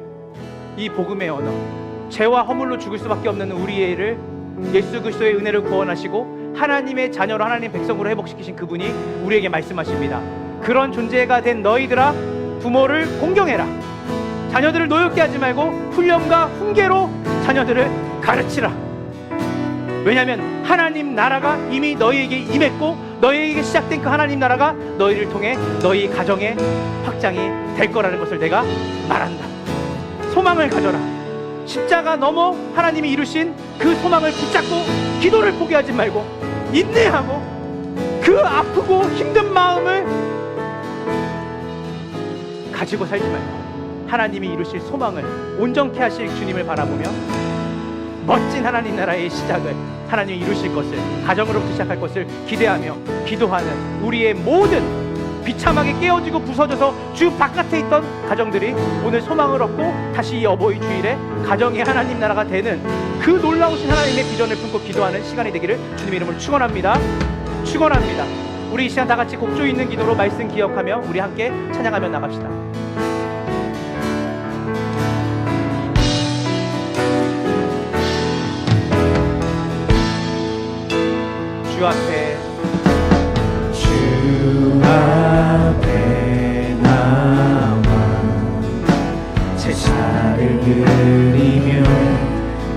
이 복음의 언어, 죄와 허물로 죽을 수밖에 없는 우리를 예수 그리스도의 은혜를 구원하시고 하나님의 자녀로 하나님 백성으로 회복시키신 그분이 우리에게 말씀하십니다. 그런 존재가 된 너희들아, 부모를 공경해라. 자녀들을 노엽게 하지 말고 훈련과 훈계로 자녀들을 가르치라. 왜냐하면 하나님 나라가 이미 너희에게 임했고 너희에게 시작된 그 하나님 나라가 너희를 통해 너희 가정의 확장이 될 거라는 것을 내가 말한다. 소망을 가져라. 십자가 넘어 하나님이 이루신 그 소망을 붙잡고 기도를 포기하지 말고 인내하고 그 아프고 힘든 마음을 가지고 살지 말고 하나님이 이루실 소망을 온전케 하실 주님을 바라보며 멋진 하나님 나라의 시작을 하나님이 이루실 것을, 가정으로부터 시작할 것을 기대하며 기도하는 우리의 모든 비참하게 깨어지고 부서져서 주 바깥에 있던 가정들이 오늘 소망을 얻고 다시 이 어버이 주일에 가정이 하나님 나라가 되는 그 놀라우신 하나님의 비전을 품고 기도하는 시간이 되기를 주님의 이름으로 축원합니다. 축원합니다. 우리 이 시간 다 같이 곡조 있는 기도로 말씀 기억하며 우리 함께 찬양하며 나갑시다. 주 앞에 나와 제사를 드리며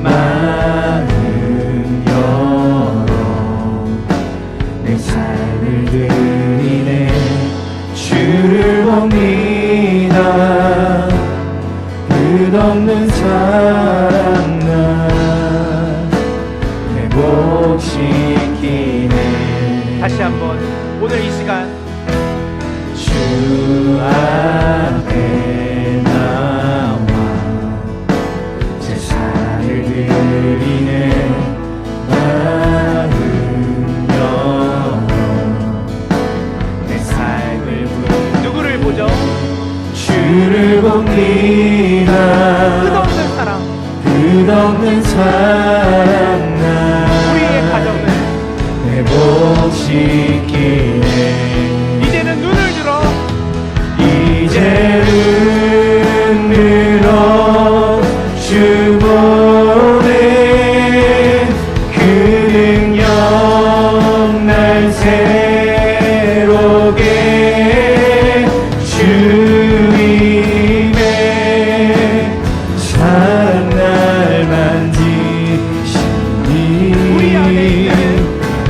마음 열어 내 삶을 드리네. 주를 봅니다. 끝없는 사랑 나 회복시키네. 다시 한번 오늘 이 시간 주 앞에 나와 제사를 드리네. 마음 열어 내 삶을 누구를 보죠? 주를 봅니다. 끝없는 사랑, 끝없는 사랑 나 우리의 가정을 회복시키네. 이제는 눈을 들어 이제는 늘어 주 보네. 그 능력 날 새롭게 주님의 사랑 날 만지시니 우리 안에 있는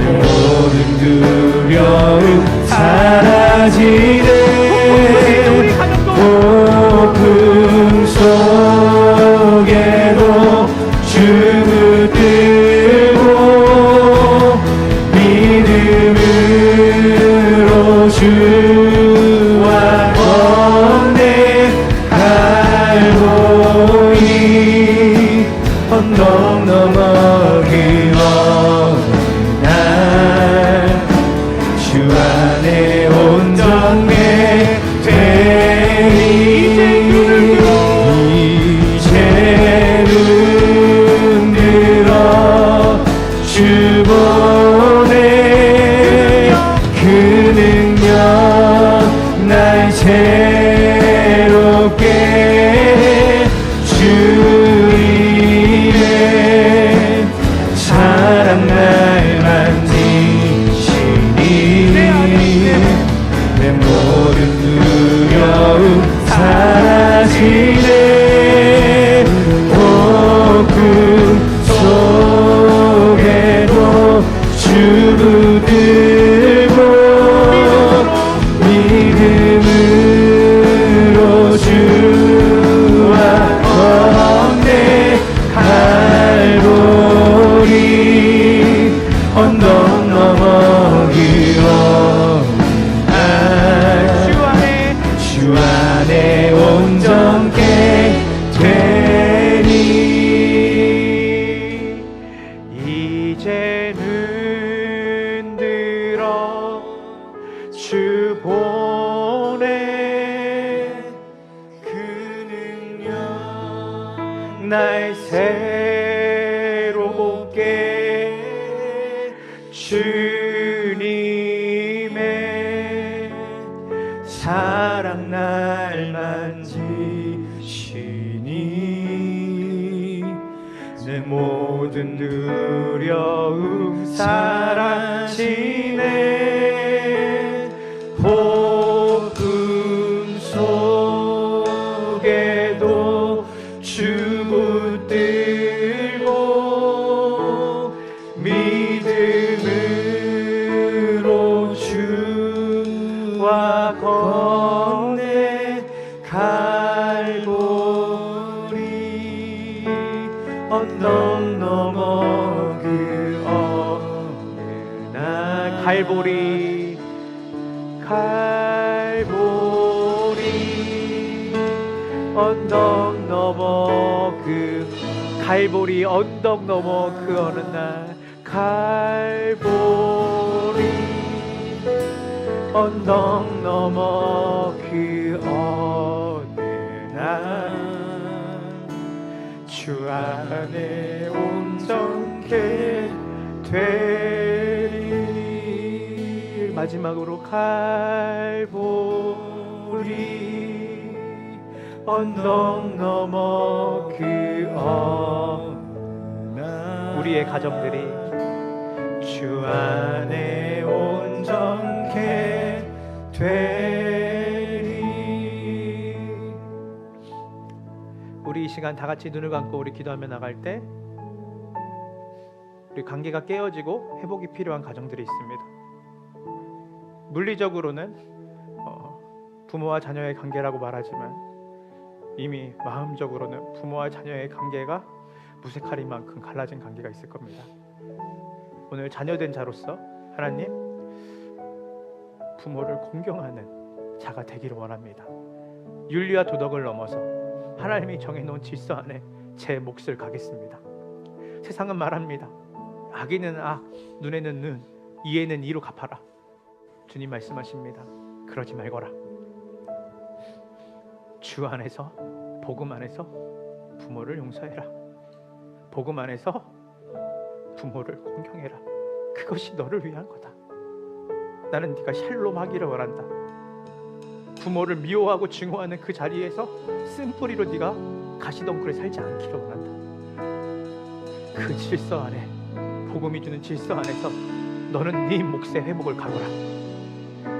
모든 두려움 사라지네. 우리 가정도 살아나시네 복음 속에도 주 붙들고 믿음으로 주와 건네 갈보리 언덕 넘어 그 주 안에 온전케 되니 이제는 들어 주 보내 그 능력 날 새롭게 주님의 사랑 날 만지시니 내 모든 두려움 사라지네 복음 속에도 주 붙들고 믿음으로 주와 건네 갈보리 언덕 넘어 그 어느 날 갈보리 언덕 넘어 그 갈보리 언덕 넘어 그 어느 날 갈보리 언덕 넘어 그 어느 날 주 안에 온전케 되리 마지막으로 갈보리 언덕 넘어 그 어느 날 우리의 가정들이 주 안에 온전케 되리. 우리 이 시간 다 같이 눈을 감고 우리 기도하며 나갈 때 우리 관계가 깨어지고 회복이 필요한 가정들이 있습니다. 물리적으로는 부모와 자녀의 관계라고 말하지만 이미 마음적으로는 부모와 자녀의 관계가 무색할 만큼 갈라진 관계가 있을 겁니다. 오늘 자녀된 자로서 하나님 부모를 공경하는 자가 되기를 원합니다. 윤리와 도덕을 넘어서 하나님이 정해놓은 질서 안에 제 몫을 가겠습니다. 세상은 말합니다. 악에는 악, 눈에는 눈, 이에는 이로 갚아라. 주님 말씀하십니다. 그러지 말거라. 주 안에서 복음 안에서 부모를 용서해라. 복음 안에서 부모를 공경해라. 그것이 너를 위한 거다. 나는 네가 샬롬하기를 원한다. 부모를 미워하고 증오하는 그 자리에서 쓴뿌리로 네가 가시덩굴에 살지 않기를 원한다. 그 질서 안에 복음이 주는 질서 안에서 너는 네 몫의 회복을 가거라.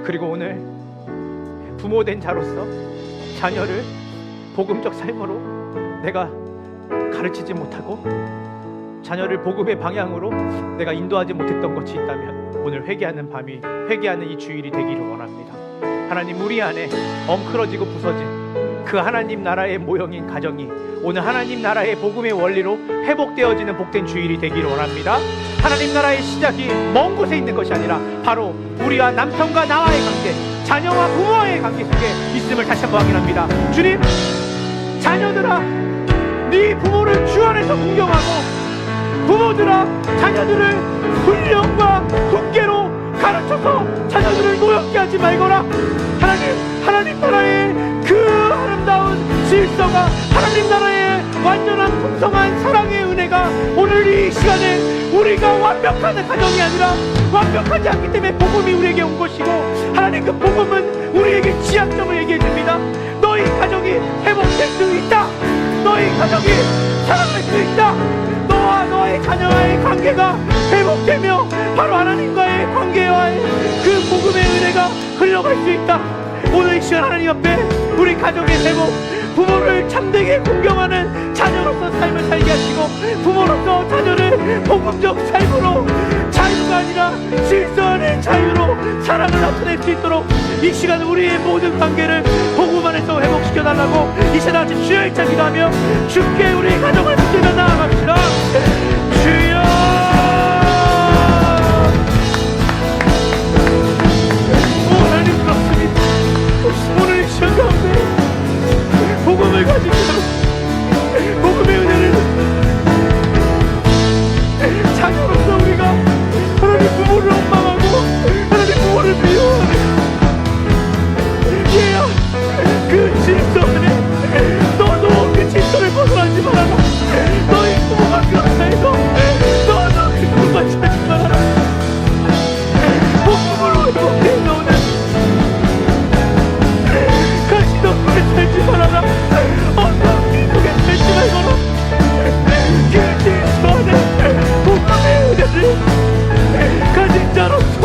그리고 오늘 부모된 자로서 자녀를 복음적 삶으로 내가 가르치지 못하고 자녀를 복음의 방향으로 내가 인도하지 못했던 것이 있다면 오늘 회개하는 밤이 회개하는 이 주일이 되기를 원합니다. 하나님 우리 안에 엉클어지고 부서진 그 하나님 나라의 모형인 가정이 오늘 하나님 나라의 복음의 원리로 회복되어지는 복된 주일이 되기를 원합니다. 하나님 나라의 시작이 먼 곳에 있는 것이 아니라 바로 우리와 남편과 나와의 관계, 자녀와 부모와의 관계 속에 있음을 다시 한번 확인합니다. 주님, 자녀들아 네 부모를 주 안에서 공경하고 부모들아 자녀들을 훈련과 훈계로 가르쳐서 자녀들을 노엽게 하지 말거라. 하나님 나라의 그 아름다운 질서가 하나님 나라의 완전한 풍성한 사랑의 은혜가 오늘 이 시간에 우리가 완벽한 가정이 아니라 완벽하지 않기 때문에 복음이 우리에게 온 것이고 하나님 그 복음은 우리에게 지향점을 얘기해 줍니다. 너희 가정이 회복될 수 있다. 너희 가정이 사랑할 수 있다. 너와 너의 자녀와의 관계가 회복되며 바로 하나님과의 관계와의 그 복음의 은혜가 흘러갈 수 있다. 오늘 이 시간 하나님 앞에 우리 가정의 회복, 부모를 참되게 공경하는 자녀로서 삶을 살게 하시고, 부모로서 자녀를 복음적 삶으로, 자유가 아니라 질서 안의 자유로 사랑을 나타낼 수 있도록 이 시간 우리의 모든 관계를 복음 안에서 회복시켜달라고 이 시간 같이 주여 일차 기도하며 주께 우리의 가정을 붙들며 나아갑시다. 주여, 하나님 그렇습니다. 오늘 이 시간 가운데 복음을 가진 자로, 복음의 은혜를 자녀로서 우리가 하나님 부모를 원망하고 하나님 부모를 미워하는 얘야, 그 질서 안에 너도 그 질서를 벗어나지 말아라. 너의 부모가 그렇다 해서 너도 그 부모가 찾지 말아라. 복음으로 회복해 너는 같이 덕분에 살지 말아라. 어떤 기독에 살지 말거라. 그 질서 안에 복음의 은혜를 가진 자로서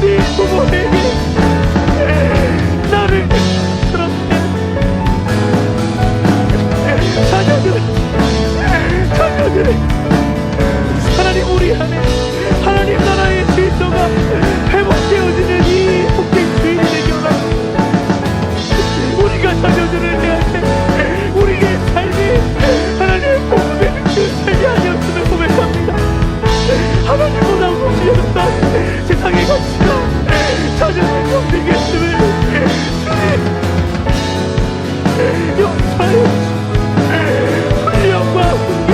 네 부모에게 나를 그렇게 자녀들을 하나님 우리 안에 하나님 나라의 질서가 회복되어지는 이 복된 주인이 되기 원합니다. 우리가 자녀들을 대할 우리의 삶이 하나님의 복음의 그 삶이 아니었음을 고백합니다. 하나님보다 우주였다 세상의 가치가 자녀를 경쟁했음을 용서해 훈련과 훈계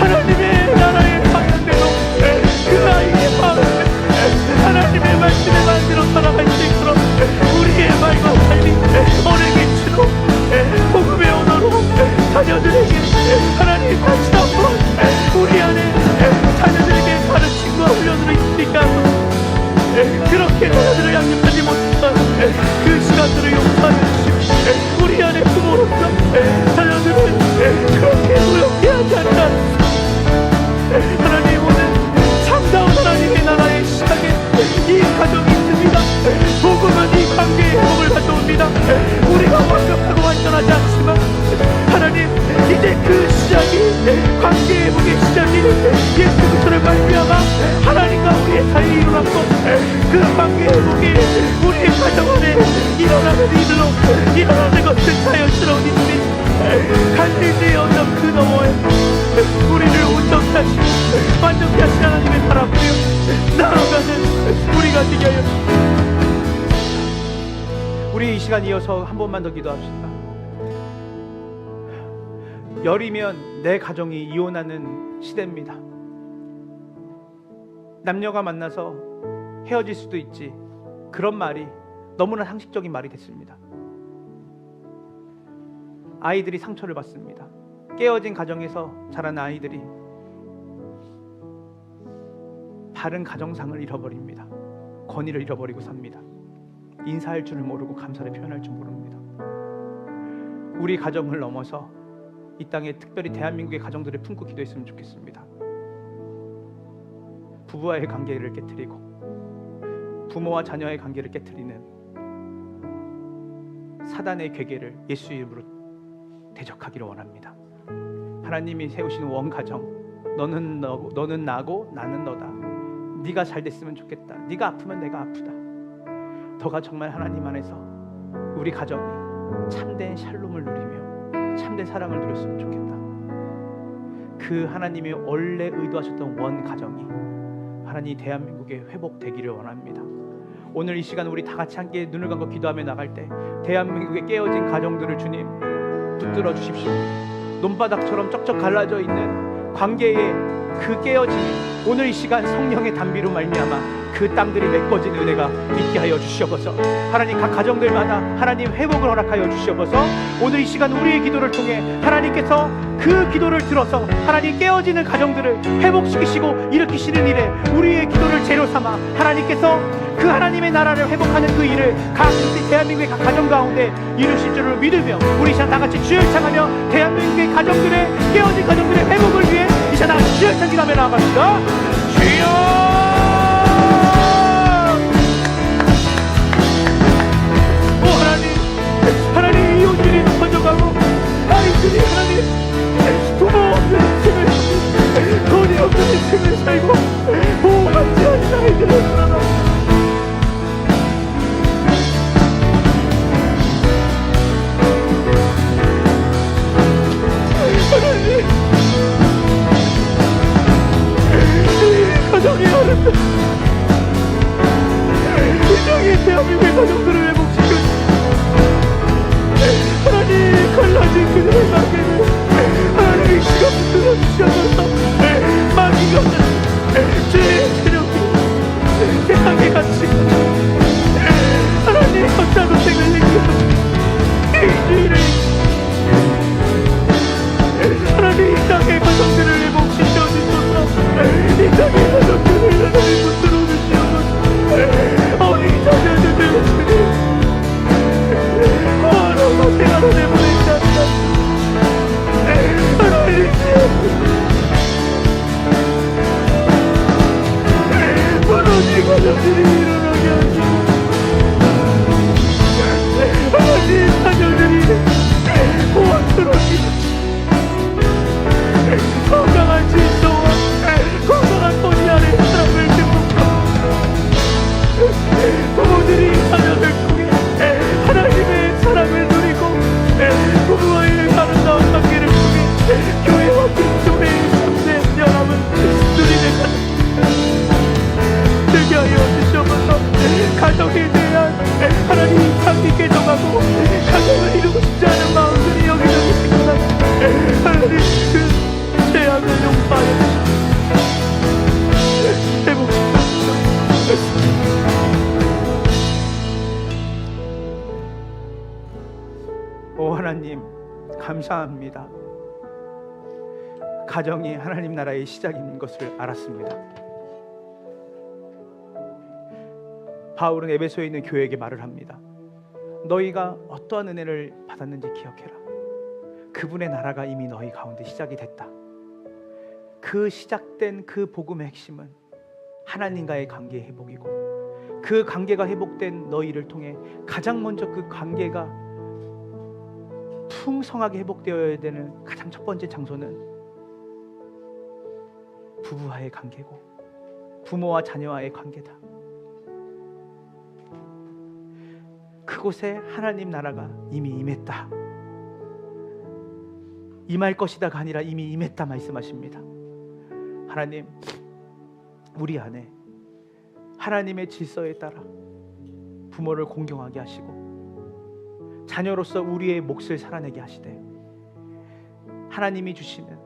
하나님의 나라의 방향대로 그 아이의 마음을 하나님의 말씀에 만들어 살아갈 수 있도록 우리의 말과 삶이 어레게 치고 복음의 언어로 자녀들에게 하나님 다시 한번 우리 안에 자녀들에게 가르침과 훈련으로 있으니까 그렇게 자녀들을 양육하지 못했던 그 시간들을 용서하여 주시고 우리 안에 부모로서 자녀들을 그렇게 노력해 하지 않나. 하나님 오늘 참다운 하나님의 나라의 시작에 이 가정이 있습니다. 복음은 이 관계의 회복을 가져옵니다. 우리가 완벽하고 완전하지 않지만 하나님 이제 그 시작이 관계의 회복의 시작이 예수 그리스도를 말미암아 하나님과 우리의 사이에 일어났고 그 관계의 회복이 우리의 가정 안에 일어나는 일로 일어나는 것은 자연스러운 일입니다. 간질의 언덕 그 너머에 우리를 온전히 하시고 완전히 하신 하나님의 바라보며 나아가는 우리가 되게 하여 주시옵소서. 우리 이 시간 이어서 한 번만 더 기도합시다. 열이면 내 가정이 이혼하는 시대입니다. 남녀가 만나서 헤어질 수도 있지, 그런 말이 너무나 상식적인 말이 됐습니다. 아이들이 상처를 받습니다. 깨어진 가정에서 자란 아이들이 바른 가정상을 잃어버립니다. 권위를 잃어버리고 삽니다. 인사할 줄을 모르고 감사를 표현할 줄 모릅니다. 우리 가정을 넘어서 이 땅에 특별히 대한민국의 가정들을 품고 기도했으면 좋겠습니다. 부부와의 관계를 깨트리고 부모와 자녀의 관계를 깨트리는 사단의 괴계를 예수 이름으로 대적하기를 원합니다. 하나님이 세우신 원가정, 너는 나고 나는 너다. 네가 잘 됐으면 좋겠다. 네가 아프면 내가 아프다. 너가 정말 하나님 안에서 우리 가정이 참된 샬롬을 누리며 참된 사랑을 누렸으면 좋겠다. 그 하나님이 원래 의도하셨던 원 가정이 하나님 대한민국에 회복되기를 원합니다. 오늘 이 시간 우리 다 같이 함께 눈을 감고 기도하며 나갈 때 대한민국의 깨어진 가정들을 주님 붙들어 주십시오. 논바닥처럼 쩍쩍 갈라져 있는 관계의 그 깨어짐이 오늘 이 시간 성령의 단비로 말미암아 그 땅들이 메꿔진 은혜가 있게 하여 주시옵소서. 하나님 각 가정들마다 하나님 회복을 허락하여 주시옵소서. 오늘 이 시간 우리의 기도를 통해 하나님께서 그 기도를 들어서 하나님 깨어지는 가정들을 회복시키시고 일으키시는 일에 우리의 기도를 재료 삼아 하나님께서 그 하나님의 나라를 회복하는 그 일을 각 대한민국의 각 가정 가운데 이루실 줄을 믿으며 우리 이 시간 다 같이 주여 찬양하며 대한민국의 가정들의 깨어진 가정들의 회복을 위해 이 시간 다 같이 주여 찬양하며 나아갑시다. 주여 하나님 오 하나님, 감사합니다. 가정이 하나님 나라의 시작인 것을 알았습니다. 바울은 에베소에 있는 교회에게 말을 합니다. 너희가 어떠한 은혜를 받았는지 기억해라. 그분의 나라가 이미 너희 가운데 시작이 됐다. 그 시작된 그 복음의 핵심은 하나님과의 관계의 회복이고, 그 관계가 회복된 너희를 통해 가장 먼저 그 관계가 풍성하게 회복되어야 되는 가장 첫 번째 장소는 부부와의 관계고, 부모와 자녀와의 관계다. 그곳에 하나님 나라가 이미 임했다. 임할 것이다가 아니라 이미 임했다 말씀하십니다. 하나님, 우리 안에 하나님의 질서에 따라 부모를 공경하게 하시고, 자녀로서 우리의 몫을 살아내게 하시되, 하나님이 주시는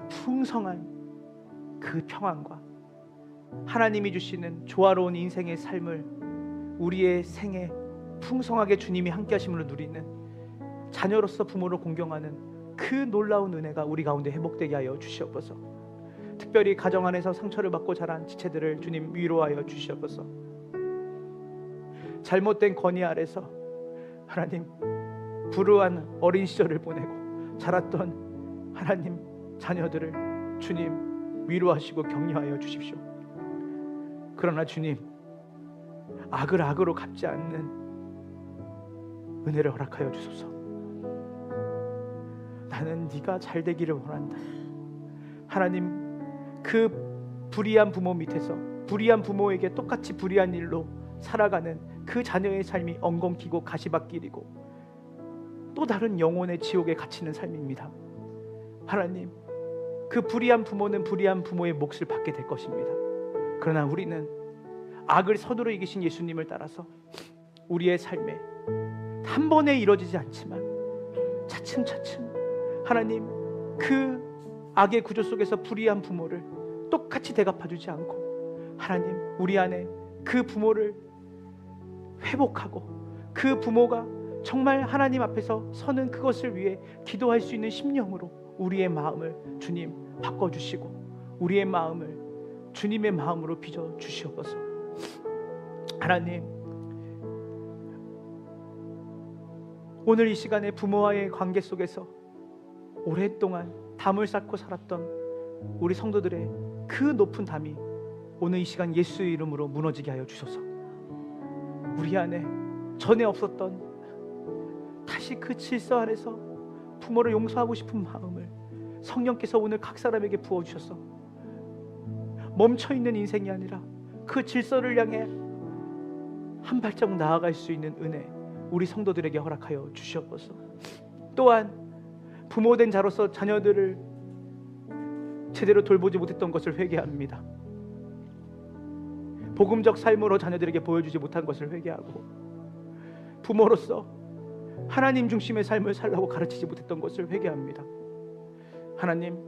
풍성한 그 평안과 하나님이 주시는 조화로운 인생의 삶을 우리의 생에 풍성하게 주님이 함께 하심으로 누리는 자녀로서 부모를 공경하는 그 놀라운 은혜가 우리 가운데 회복되게 하여 주시옵소서. 특별히 가정 안에서 상처를 받고 자란 지체들을 주님 위로하여 주시옵소서. 잘못된 권위 아래서 하나님 불우한 어린 시절을 보내고 자랐던 하나님 자녀들을 주님 위로하시고 격려하여 주십시오. 그러나 주님, 악을 악으로 갚지 않는 은혜를 허락하여 주소서. 나는 네가 잘 되기를 원한다. 하나님, 그 불의한 부모 밑에서 불의한 부모에게 똑같이 불의한 일로 살아가는 그 자녀의 삶이 엉겅퀴고 가시밭길이고 또 다른 영혼의 지옥에 갇히는 삶입니다. 하나님, 그 불의한 부모는 불의한 부모의 몫을 받게 될 것입니다. 그러나 우리는 악을 서두르 이기신 예수님을 따라서 우리의 삶에 한 번에 이루어지지 않지만 차츰차츰 하나님 그 악의 구조 속에서 불의한 부모를 똑같이 대갚아주지 않고 하나님 우리 안에 그 부모를 회복하고 그 부모가 정말 하나님 앞에서 서는 그것을 위해 기도할 수 있는 심령으로 우리의 마음을 주님 바꿔주시고 우리의 마음을 주님의 마음으로 빚어 주시옵소서. 하나님, 오늘 이 시간에 부모와의 관계 속에서 오랫동안 담을 쌓고 살았던 우리 성도들의 그 높은 담이 오늘 이 시간 예수의 이름으로 무너지게 하여 주소서. 우리 안에 전에 없었던 다시 그 질서 안에서 부모를 용서하고 싶은 마음을 성령께서 오늘 각 사람에게 부어주셔서 멈춰있는 인생이 아니라 그 질서를 향해 한 발자국 나아갈 수 있는 은혜 우리 성도들에게 허락하여 주시옵소서. 또한 부모된 자로서 자녀들을 제대로 돌보지 못했던 것을 회개합니다. 복음적 삶으로 자녀들에게 보여주지 못한 것을 회개하고 부모로서 하나님 중심의 삶을 살라고 가르치지 못했던 것을 회개합니다. 하나님,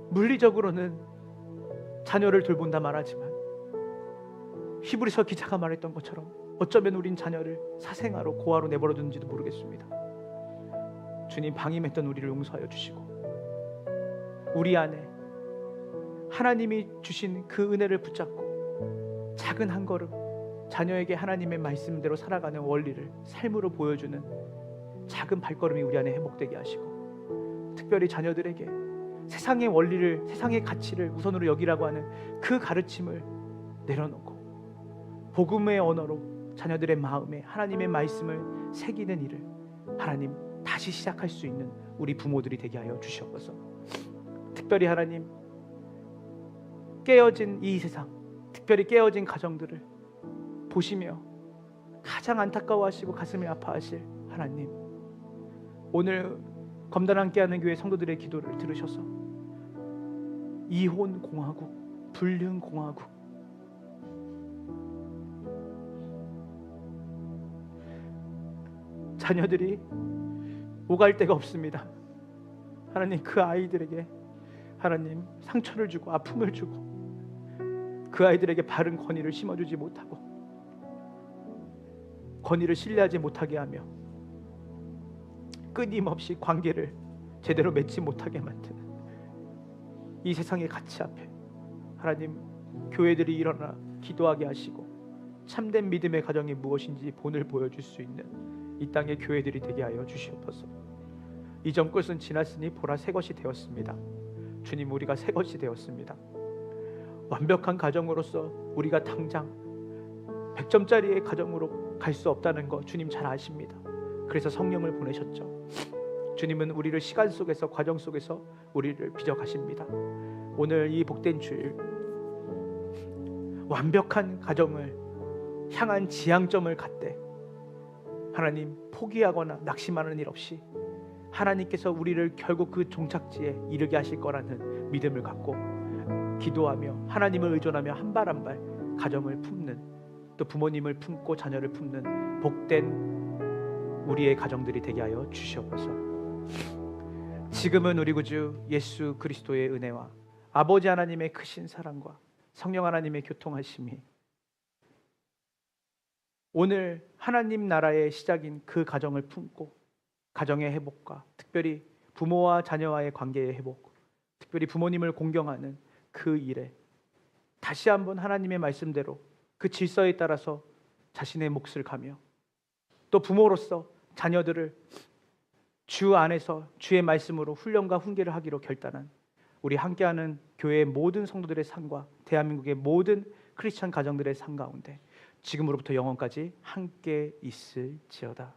물리적으로는 자녀를 돌본다 말하지만 히브리서 기자가 말했던 것처럼 어쩌면 우린 자녀를 사생아로 고아로 내버려 두는지도 모르겠습니다. 주님, 방임했던 우리를 용서하여 주시고 우리 안에 하나님이 주신 그 은혜를 붙잡고 작은 한 걸음 자녀에게 하나님의 말씀대로 살아가는 원리를 삶으로 보여주는 작은 발걸음이 우리 안에 회복되게 하시고 특별히 자녀들에게 세상의 원리를, 세상의 가치를 우선으로 여기라고 하는 그 가르침을 내려놓고 복음의 언어로 자녀들의 마음에 하나님의 말씀을 새기는 일을 하나님 다시 시작할 수 있는 우리 부모들이 되게 하여 주시옵소서. 특별히 하나님, 깨어진 이 세상, 특별히 깨어진 가정들을 보시며 가장 안타까워하시고 가슴이 아파하실 하나님, 오늘 검단 함께하는 교회 성도들의 기도를 들으셔서 이혼 공화국, 불륜 공화국, 자녀들이 오갈 데가 없습니다. 하나님, 그 아이들에게 하나님 상처를 주고 아픔을 주고 그 아이들에게 바른 권위를 심어주지 못하고 권위를 신뢰하지 못하게 하며 끊임없이 관계를 제대로 맺지 못하게 만드는 이 세상의 가치 앞에 하나님, 교회들이 일어나 기도하게 하시고 참된 믿음의 가정이 무엇인지 본을 보여줄 수 있는 이 땅의 교회들이 되게 하여 주시옵소서. 이전 것은 지났으니 보라 새 것이 되었습니다. 주님, 우리가 새 것이 되었습니다. 완벽한 가정으로서 우리가 당장 100점짜리의 가정으로 갈 수 없다는 거 주님 잘 아십니다. 그래서 성령을 보내셨죠. 주님은 우리를 시간 속에서, 과정 속에서 우리를 빚어가십니다. 오늘 이 복된 주일, 완벽한 가정을 향한 지향점을 갖되 하나님, 포기하거나 낙심하는 일 없이 하나님께서 우리를 결국 그 종착지에 이르게 하실 거라는 믿음을 갖고 기도하며 하나님을 의존하며 한 발 한 발 가정을 품는, 또 부모님을 품고 자녀를 품는 복된 우리의 가정들이 되게 하여 주시옵소서. 지금은 우리 구주 예수 그리스도의 은혜와 아버지 하나님의 크신 사랑과 성령 하나님의 교통하심이 오늘 하나님 나라의 시작인 그 가정을 품고 가정의 회복과 특별히 부모와 자녀와의 관계의 회복, 특별히 부모님을 공경하는 그 일에 다시 한번 하나님의 말씀대로 그 질서에 따라서 자신의 몫을 가며 또 부모로서 자녀들을 주 안에서 주의 말씀으로 훈련과 훈계를 하기로 결단한 우리 함께하는 교회의 모든 성도들의 삶과 대한민국의 모든 크리스찬 가정들의 삶 가운데 지금으로부터 영원까지 함께 있을지어다.